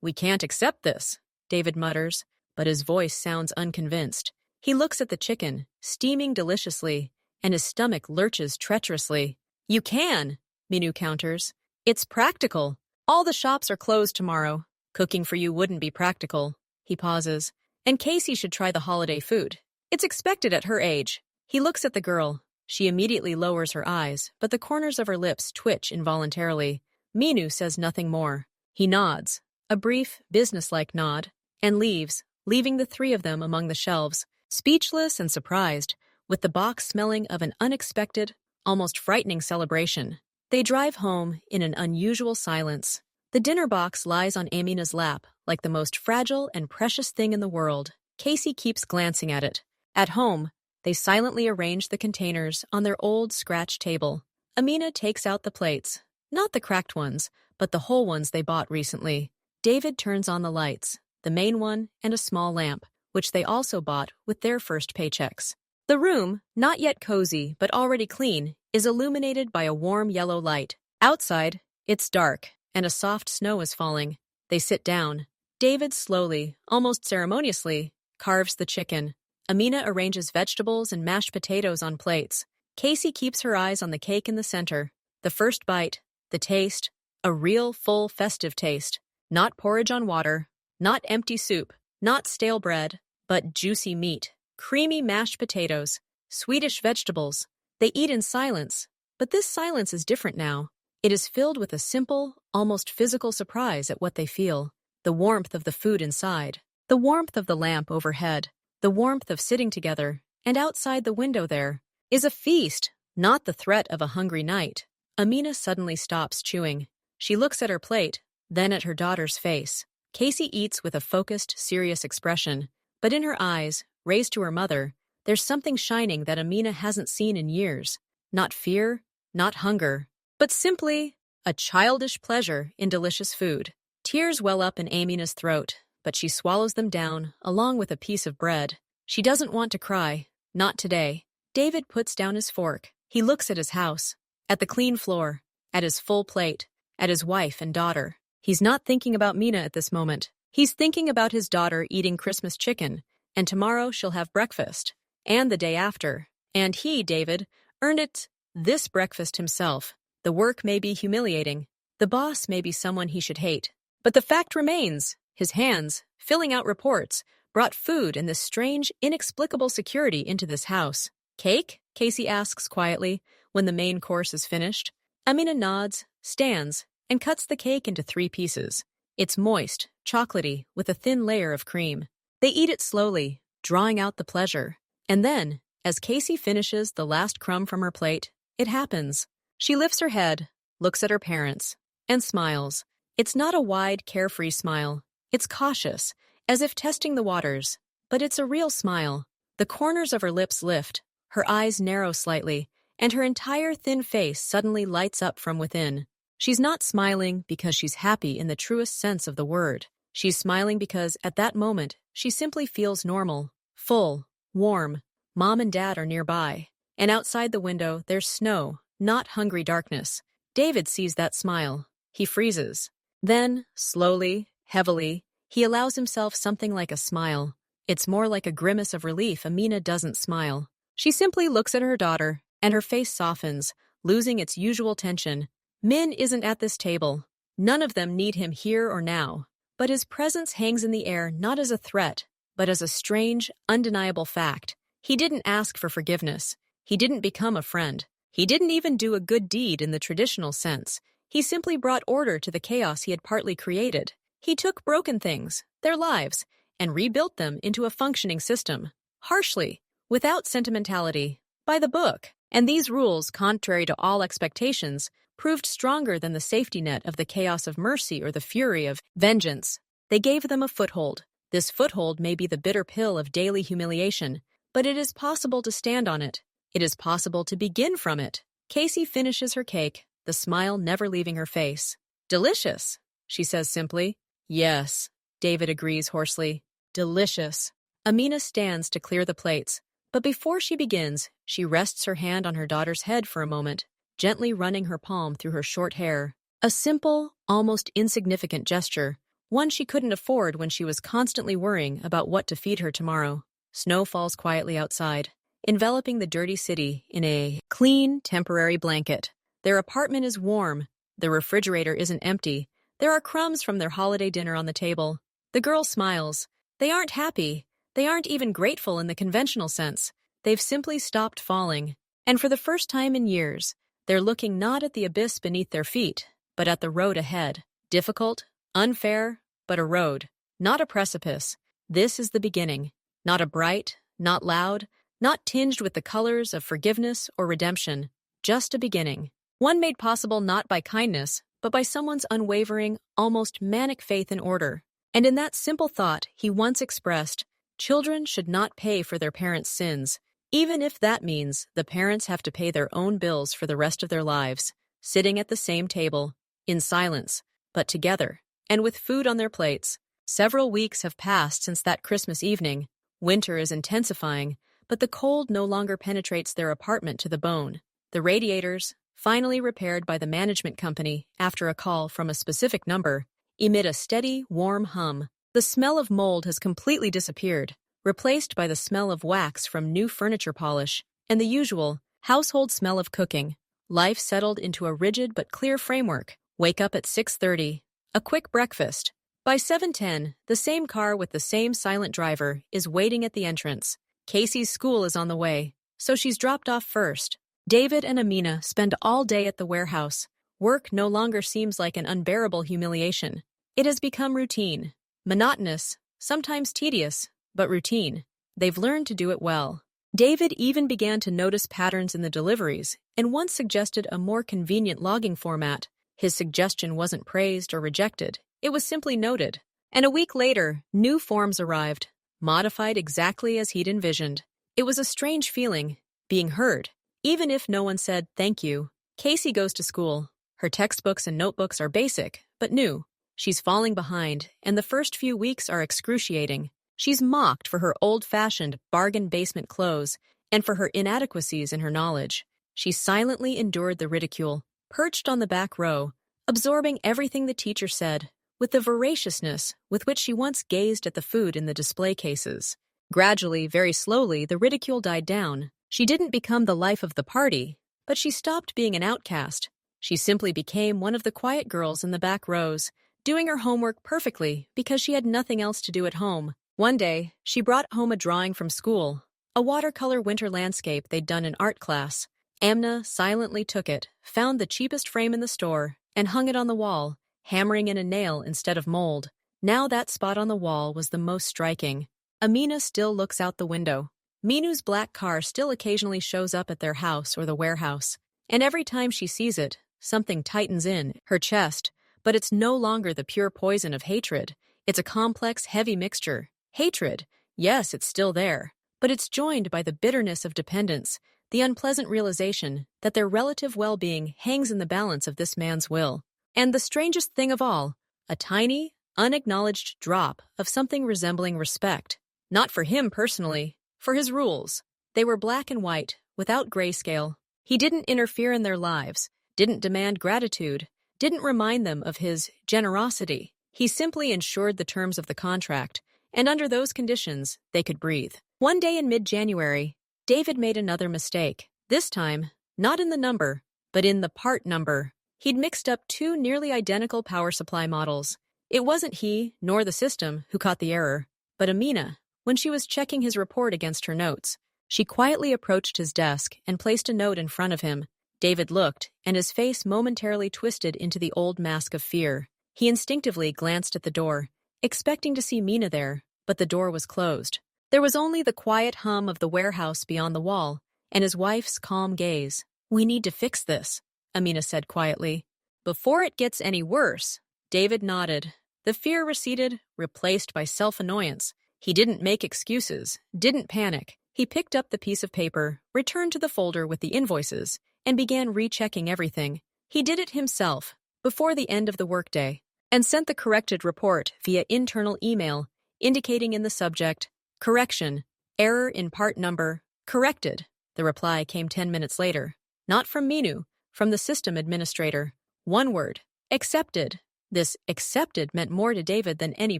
We can't accept this, David mutters, but his voice sounds unconvinced. He looks at the chicken, steaming deliciously, and his stomach lurches treacherously. You can, Minu counters. It's practical. All the shops are closed tomorrow. Cooking for you wouldn't be practical. He pauses. And Casey should try the holiday food. It's expected at her age. He looks at the girl. She immediately lowers her eyes, but the corners of her lips twitch involuntarily. Minu says nothing more. He nods. a brief, businesslike nod, and leaves, leaving the three of them among the shelves, speechless and surprised, with the box smelling of an unexpected, almost frightening celebration. They drive home in an unusual silence. The dinner box lies on Amina's lap like the most fragile and precious thing in the world. Casey keeps glancing at it. At home, they silently arrange the containers on their old scratch table. Amina takes out the plates, not the cracked ones, but the whole ones they bought recently. David turns on the lights, the main one and a small lamp, which they also bought with their first paychecks. The room, not yet cozy but already clean, is illuminated by a warm yellow light. Outside, it's dark, and a soft snow is falling. They sit down. David slowly, almost ceremoniously, carves the chicken. Amina arranges vegetables and mashed potatoes on plates. Casey keeps her eyes on the cake in the center. The first bite, the taste, a real, full, festive taste. Not porridge on water, not empty soup, not stale bread, but juicy meat, creamy mashed potatoes, Swedish vegetables. They eat in silence, but this silence is different now. It is filled with a simple, almost physical surprise at what they feel. The warmth of the food inside, the warmth of the lamp overhead, the warmth of sitting together, and outside the window there is a feast, not the threat of a hungry night. Amina suddenly stops chewing. She looks at her plate, then at her daughter's face. Casey eats with a focused, serious expression, but in her eyes, raised to her mother, there's something shining that Amina hasn't seen in years. Not fear, not hunger, but simply a childish pleasure in delicious food. Tears well up in Amina's throat, but she swallows them down, along with a piece of bread. She doesn't want to cry, not today. David puts down his fork. He looks at his house, at the clean floor, at his full plate, at his wife and daughter. He's not thinking about Mina at this moment. He's thinking about his daughter eating Christmas chicken, and tomorrow she'll have breakfast, and the day after. And he, David, earned this breakfast himself. The work may be humiliating. The boss may be someone he should hate. But the fact remains, his hands, filling out reports, brought food and this strange, inexplicable security into this house. Cake? Casey asks quietly, when the main course is finished. Amina nods, stands, and cuts the cake into 3 pieces. It's moist, chocolatey, with a thin layer of cream. They eat it slowly, drawing out the pleasure. And then, as Casey finishes the last crumb from her plate, it happens. She lifts her head, looks at her parents, and smiles. It's not a wide, carefree smile. It's cautious, as if testing the waters. But it's a real smile. The corners of her lips lift, her eyes narrow slightly, and her entire thin face suddenly lights up from within. She's not smiling because she's happy in the truest sense of the word. She's smiling because, at that moment, she simply feels normal, full, warm. Mom and Dad are nearby, and outside the window there's snow, not hungry darkness. David sees that smile. He freezes. Then, slowly, heavily, he allows himself something like a smile. It's more like a grimace of relief. Amina doesn't smile. She simply looks at her daughter, and her face softens, losing its usual tension. Min isn't at this table. None of them need him here or now. But his presence hangs in the air not as a threat, but as a strange, undeniable fact. He didn't ask for forgiveness. He didn't become a friend. He didn't even do a good deed in the traditional sense. He simply brought order to the chaos he had partly created. He took broken things, their lives, and rebuilt them into a functioning system. Harshly, without sentimentality, by the book. And these rules, contrary to all expectations, proved stronger than the safety net of the chaos of mercy or the fury of vengeance. They gave them a foothold. This foothold may be the bitter pill of daily humiliation, but it is possible to stand on it. It is possible to begin from it. Casey finishes her cake, the smile never leaving her face. Delicious, she says simply. Yes, David agrees hoarsely. Delicious. Amina stands to clear the plates, but before she begins, she rests her hand on her daughter's head for a moment, gently running her palm through her short hair. A simple, almost insignificant gesture, one she couldn't afford when she was constantly worrying about what to feed her tomorrow. Snow falls quietly outside, enveloping the dirty city in a clean, temporary blanket. Their apartment is warm. The refrigerator isn't empty. There are crumbs from their holiday dinner on the table. The girl smiles. They aren't happy. They aren't even grateful in the conventional sense. They've simply stopped falling. And for the first time in years, they're looking not at the abyss beneath their feet, but at the road ahead. Difficult, unfair, but a road, not a precipice. This is the beginning. Not a bright, not loud, not tinged with the colors of forgiveness or redemption. Just a beginning. One made possible not by kindness, but by someone's unwavering, almost manic faith in order. And in that simple thought, he once expressed, children should not pay for their parents' sins, even if that means the parents have to pay their own bills for the rest of their lives, sitting at the same table, in silence, but together, and with food on their plates. Several weeks have passed since that Christmas evening. Winter is intensifying, but the cold no longer penetrates their apartment to the bone. The radiators, finally repaired by the management company after a call from a specific number, emit a steady, warm hum. The smell of mold has completely disappeared, replaced by the smell of wax from new furniture polish, and the usual, household smell of cooking. Life settled into a rigid but clear framework. Wake up at 6:30. A quick breakfast. By 7:10, the same car with the same silent driver is waiting at the entrance. Casey's school is on the way, so she's dropped off first. David and Amina spend all day at the warehouse. Work no longer seems like an unbearable humiliation. It has become routine. Monotonous, sometimes tedious, but routine. They've learned to do it well. David even began to notice patterns in the deliveries and once suggested a more convenient logging format. His suggestion wasn't praised or rejected. It was simply noted. And a week later, new forms arrived, modified exactly as he'd envisioned. It was a strange feeling, being heard. Even if no one said thank you. Casey goes to school. Her textbooks and notebooks are basic, but new. She's falling behind, and the first few weeks are excruciating. She's mocked for her old-fashioned bargain basement clothes and for her inadequacies in her knowledge. She silently endured the ridicule, perched on the back row, absorbing everything the teacher said, with the voraciousness with which she once gazed at the food in the display cases. Gradually, very slowly, the ridicule died down. She didn't become the life of the party, but she stopped being an outcast. She simply became one of the quiet girls in the back rows, doing her homework perfectly because she had nothing else to do at home. One day, she brought home a drawing from school, a watercolor winter landscape they'd done in art class. Amna silently took it, found the cheapest frame in the store, and hung it on the wall, hammering in a nail instead of mold. Now that spot on the wall was the most striking. Amina still looks out the window. Minu's black car still occasionally shows up at their house or the warehouse, and every time she sees it, something tightens in her chest, but it's no longer the pure poison of hatred. It's a complex, heavy mixture. Hatred, yes, it's still there, but it's joined by the bitterness of dependence, the unpleasant realization that their relative well-being hangs in the balance of this man's will. And the strangest thing of all, a tiny, unacknowledged drop of something resembling respect. Not for him personally, for his rules. They were black and white, without grayscale. He didn't interfere in their lives, didn't demand gratitude, didn't remind them of his generosity. He simply ensured the terms of the contract, and under those conditions, they could breathe. One day in mid-January, David made another mistake. This time, not in the number, but in the part number. He'd mixed up two nearly identical power supply models. It wasn't he, nor the system, who caught the error, but Amina. When she was checking his report against her notes, she quietly approached his desk and placed a note in front of him. David looked, and his face momentarily twisted into the old mask of fear. He instinctively glanced at the door, expecting to see Mina there, but the door was closed. There was only the quiet hum of the warehouse beyond the wall, and his wife's calm gaze. "We need to fix this," Amina said quietly. "Before it gets any worse." David nodded. The fear receded, replaced by self-annoyance. He didn't make excuses, didn't panic. He picked up the piece of paper, returned to the folder with the invoices, and began rechecking everything. He did it himself, before the end of the workday, and sent the corrected report via internal email, indicating in the subject, "Correction, error in part number, corrected." The reply came 10 minutes later. Not from Minu, from the system administrator. One word, accepted. This accepted meant more to David than any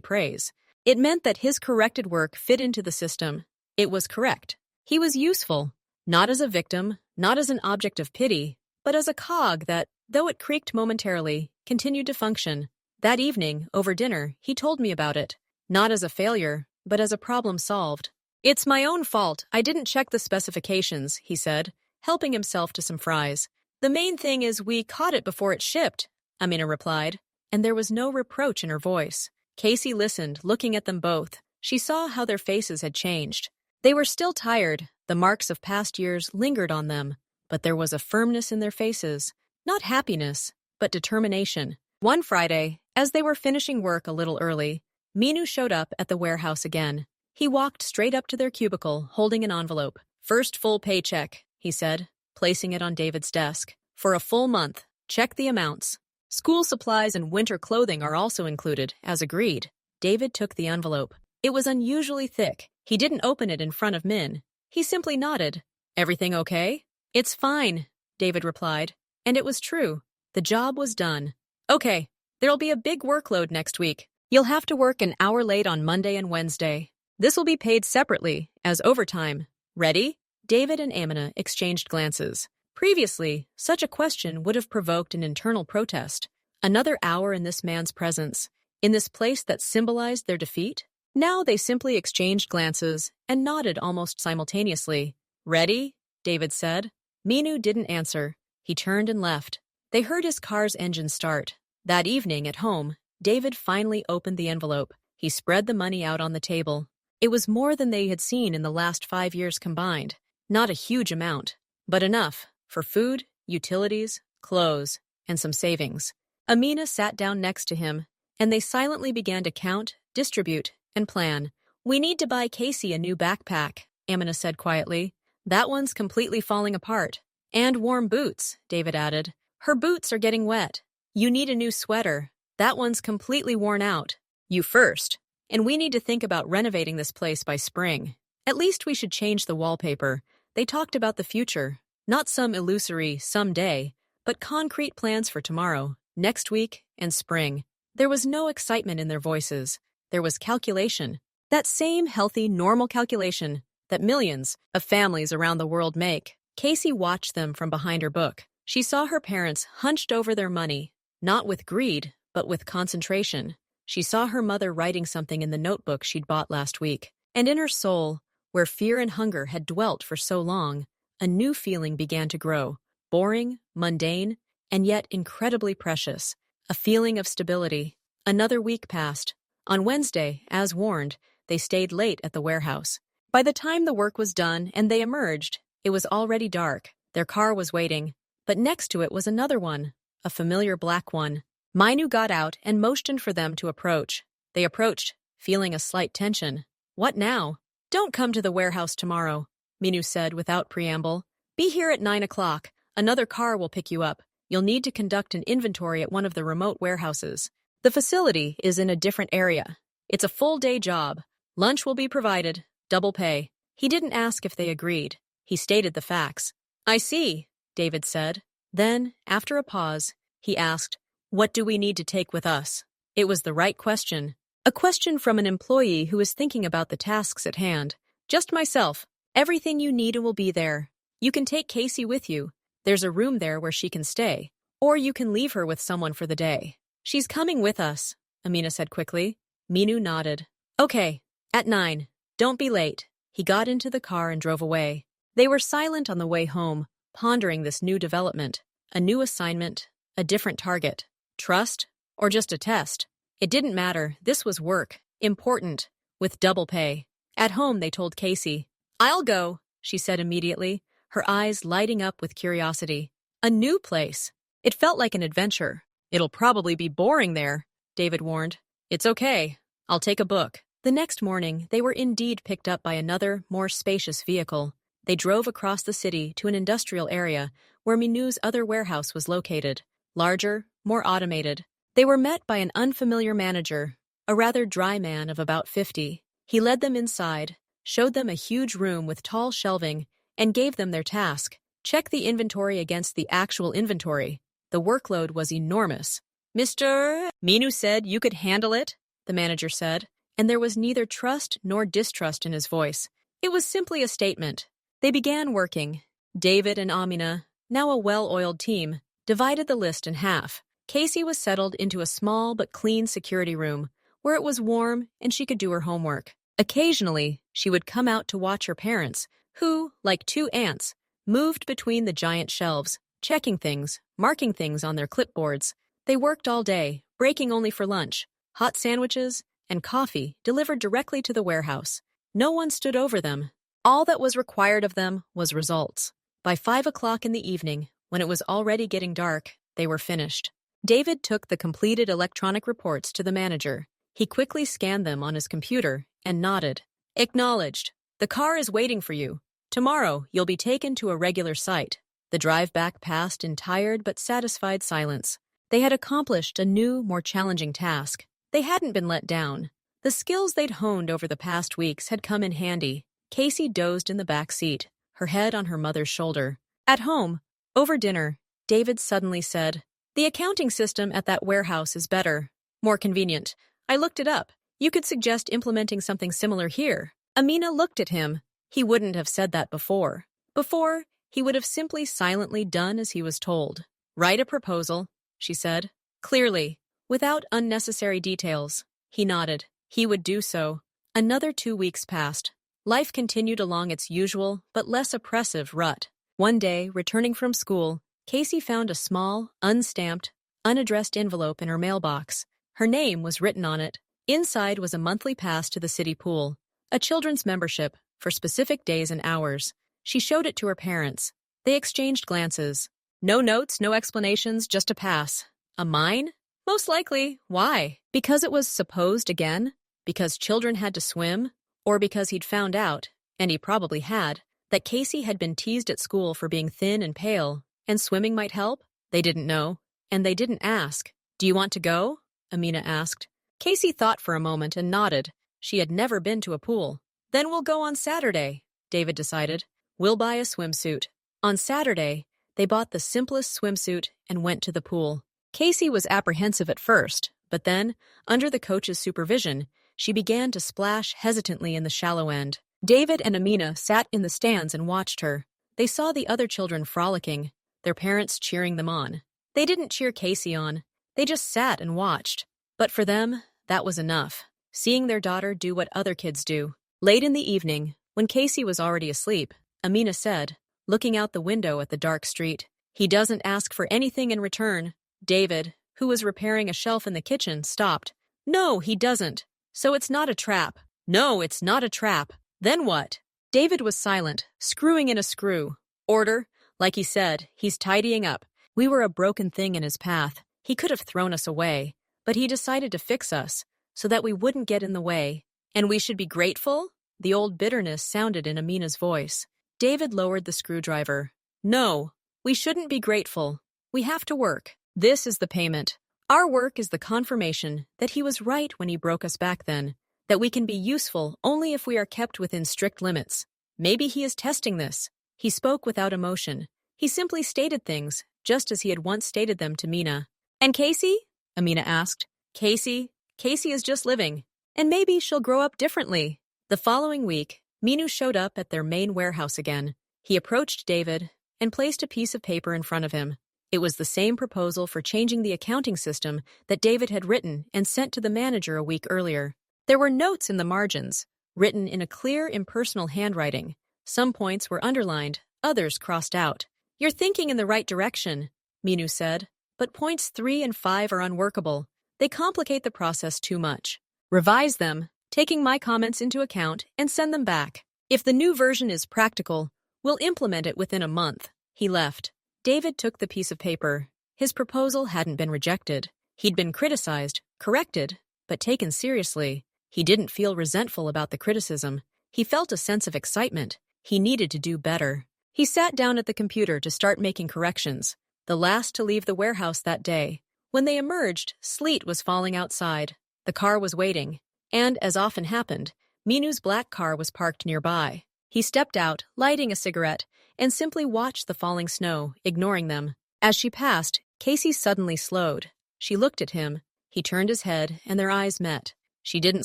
praise. It meant that his corrected work fit into the system. It was correct. He was useful, not as a victim, not as an object of pity, but as a cog that, though it creaked momentarily, continued to function. That evening, over dinner, he told me about it, not as a failure, but as a problem solved. "It's my own fault. I didn't check the specifications," he said, helping himself to some fries. "The main thing is we caught it before it shipped," Amina replied, and there was no reproach in her voice. Casey listened, looking at them both. She saw how their faces had changed. They were still tired, the marks of past years lingered on them, but there was a firmness in their faces. Not happiness, but determination. One Friday, as they were finishing work a little early, Minu showed up at the warehouse again. He walked straight up to their cubicle, holding an envelope. "First full paycheck," he said, placing it on David's desk. "For a full month. Check the amounts. School supplies and winter clothing are also included, as agreed." David took the envelope. It was unusually thick. He didn't open it in front of Min. He simply nodded. "Everything okay?" "It's fine," David replied. And it was true. The job was done. "Okay, there'll be a big workload next week. You'll have to work an hour late on Monday and Wednesday. This will be paid separately, as overtime. Ready?" David and Amina exchanged glances. Previously, such a question would have provoked an internal protest. Another hour in this man's presence, in this place that symbolized their defeat? Now they simply exchanged glances and nodded almost simultaneously. "Ready?" David said. Minu didn't answer. He turned and left. They heard his car's engine start. That evening, at home, David finally opened the envelope. He spread the money out on the table. It was more than they had seen in the last 5 years combined. Not a huge amount, but enough for food, utilities, clothes, and some savings. Amina sat down next to him, and they silently began to count, distribute, and plan. "We need to buy Casey a new backpack," Amina said quietly. "That one's completely falling apart." "And warm boots," David added. "Her boots are getting wet." "You need a new sweater. That one's completely worn out." "You first. And we need to think about renovating this place by spring. At least we should change the wallpaper." They talked about the future, not some illusory someday, but concrete plans for tomorrow, next week, and spring. There was no excitement in their voices. There was calculation. That same healthy, normal calculation that millions of families around the world make. Casey watched them from behind her book. She saw her parents hunched over their money, not with greed, but with concentration. She saw her mother writing something in the notebook she'd bought last week. And in her soul, where fear and hunger had dwelt for so long, a new feeling began to grow. Boring, mundane, and yet incredibly precious. A feeling of stability. Another week passed. On Wednesday, as warned, they stayed late at the warehouse. By the time the work was done and they emerged, it was already dark. Their car was waiting, but next to it was another one, a familiar black one. Minu got out and motioned for them to approach. They approached, feeling a slight tension. "What now?" "Don't come to the warehouse tomorrow," Minu said without preamble. "Be here at 9 o'clock. Another car will pick you up. You'll need to conduct an inventory at one of the remote warehouses. The facility is in a different area. It's a full-day job. Lunch will be provided, double pay." He didn't ask if they agreed. He stated the facts. "I see," David said. Then, after a pause, he asked, "What do we need to take with us?" It was the right question. A question from an employee who was thinking about the tasks at hand. "Just myself. Everything you need will be there. You can take Casey with you. There's a room there where she can stay. Or you can leave her with someone for the day." "She's coming with us," Amina said quickly. Minu nodded. "Okay, at 9. Don't be late." He got into the car and drove away. They were silent on the way home, pondering this new development. A new assignment, a different target. Trust, or just a test? It didn't matter. This was work, important, with double pay. At home, they told Casey. "I'll go," she said immediately, her eyes lighting up with curiosity. A new place. It felt like an adventure. "It'll probably be boring there," David warned. "It's okay. I'll take a book." The next morning, they were indeed picked up by another, more spacious vehicle. They drove across the city to an industrial area where Minu's other warehouse was located. Larger, more automated. They were met by an unfamiliar manager, a rather dry man of about 50. He led them inside, showed them a huge room with tall shelving, and gave them their task. Check the inventory against the actual inventory. The workload was enormous. "Mr. Minu said you could handle it," the manager said, and there was neither trust nor distrust in his voice. It was simply a statement. They began working. David and Amina, now a well-oiled team, divided the list in half. Casey was settled into a small but clean security room, where it was warm and she could do her homework. Occasionally, she would come out to watch her parents, who, like two ants, moved between the giant shelves, checking things, marking things on their clipboards. They worked all day, breaking only for lunch. hot sandwiches, and coffee delivered directly to the warehouse. No one stood over them. All that was required of them was results. By 5 o'clock in the evening, when it was already getting dark, they were finished. David took the completed electronic reports to the manager. He quickly scanned them on his computer and nodded. Acknowledged. The car is waiting for you. Tomorrow, you'll be taken to a regular site. The drive back passed in tired but satisfied silence. They had accomplished a new, more challenging task. They hadn't been let down. The skills they'd honed over the past weeks had come in handy. Casey dozed in the back seat, her head on her mother's shoulder. At home, over dinner, David suddenly said, "The accounting system at that warehouse is better, more convenient. I looked it up. You could suggest implementing something similar here." Amina looked at him. He wouldn't have said that before. Before, he would have simply silently done as he was told. "Write a proposal," she said. Clearly, without unnecessary details. He nodded. He would do so. Another 2 weeks passed. Life continued along its usual, but less oppressive rut. One day, returning from school, Casey found a small, unstamped, unaddressed envelope in her mailbox. Her name was written on it. Inside was a monthly pass to the city pool, a children's membership for specific days and hours. She showed it to her parents. They exchanged glances. No notes, no explanations, just a pass. A mine? Most likely. Why? Because it was supposed again? Because children had to swim? Or because he'd found out, and he probably had, that Casey had been teased at school for being thin and pale, and swimming might help? They didn't know, and they didn't ask. "Do you want to go?" Amina asked. Casey thought for a moment and nodded. She had never been to a pool. "Then we'll go on Saturday," David decided. "We'll buy a swimsuit." On Saturday, they bought the simplest swimsuit and went to the pool. Casey was apprehensive at first, but then, under the coach's supervision, she began to splash hesitantly in the shallow end. David and Amina sat in the stands and watched her. They saw the other children frolicking, their parents cheering them on. They didn't cheer Casey on. They just sat and watched. But for them, that was enough, seeing their daughter do what other kids do. Late in the evening, when Casey was already asleep, Amina said, looking out the window at the dark street, "He doesn't ask for anything in return." David, who was repairing a shelf in the kitchen, stopped. "No, he doesn't. So it's not a trap." "No, it's not a trap. Then what?" David was silent, screwing in a screw. "Order. Like he said, he's tidying up. We were a broken thing in his path. He could have thrown us away, but he decided to fix us, so that we wouldn't get in the way. And we should be grateful?" The old bitterness sounded in Amina's voice. David lowered the screwdriver. "No, we shouldn't be grateful. We have to work. This is the payment. Our work is the confirmation that he was right when he broke us back then, that we can be useful only if we are kept within strict limits. Maybe he is testing this." He spoke without emotion. He simply stated things, just as he had once stated them to Mina. "And Casey?" Amina asked. Casey is just living. And maybe she'll grow up differently." The following week, Minu showed up at their main warehouse again. He approached David and placed a piece of paper in front of him. It was the same proposal for changing the accounting system that David had written and sent to the manager a week earlier. There were notes in the margins, written in a clear, impersonal handwriting. Some points were underlined, others crossed out. "You're thinking in the right direction," Minu said, "but points 3 and 5 are unworkable. They complicate the process too much. Revise them, taking my comments into account, and send them back. If the new version is practical, we'll implement it within a month." He left. David took the piece of paper. His proposal hadn't been rejected. He'd been criticized, corrected, but taken seriously. He didn't feel resentful about the criticism. He felt a sense of excitement. He needed to do better. He sat down at the computer to start making corrections, the last to leave the warehouse that day. When they emerged, sleet was falling outside. The car was waiting, and, as often happened, Minu's black car was parked nearby. He stepped out, lighting a cigarette, and simply watched the falling snow, ignoring them. As she passed, Casey suddenly slowed. She looked at him. He turned his head, and their eyes met. She didn't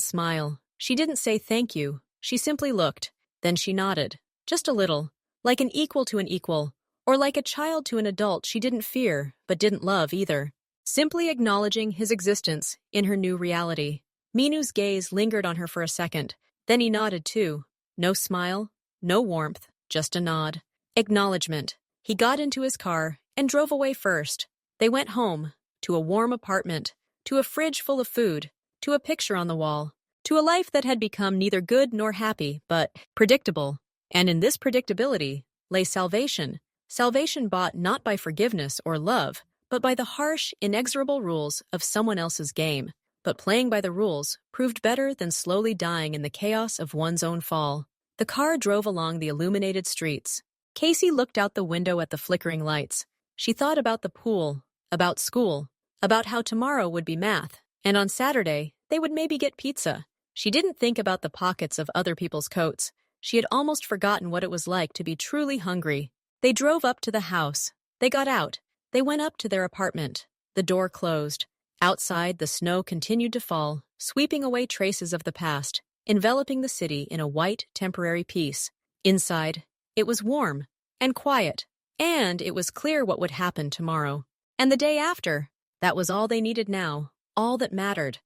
smile. She didn't say thank you. She simply looked. Then she nodded. Just a little. Like an equal to an equal. Or like a child to an adult she didn't fear, but didn't love either. Simply acknowledging his existence in her new reality. Minu's gaze lingered on her for a second. Then he nodded too. No smile, no warmth, just a nod. Acknowledgement. He got into his car and drove away first. They went home, to a warm apartment, to a fridge full of food. to a picture on the wall, to a life that had become neither good nor happy, but predictable. And in this predictability lay salvation. Salvation bought not by forgiveness or love, but by the harsh, inexorable rules of someone else's game. But playing by the rules proved better than slowly dying in the chaos of one's own fall. The car drove along the illuminated streets. Casey looked out the window at the flickering lights. She thought about the pool, about school, about how tomorrow would be math, and on Saturday they would maybe get pizza. She didn't think about the pockets of other people's coats. She had almost forgotten what it was like to be truly hungry. They drove up to the house. They got out. They went up to their apartment. The door closed. Outside, the snow continued to fall, sweeping away traces of the past, enveloping the city in a white, temporary peace. Inside, it was warm and quiet, and it was clear what would happen tomorrow. And the day after. That was all they needed now, all that mattered.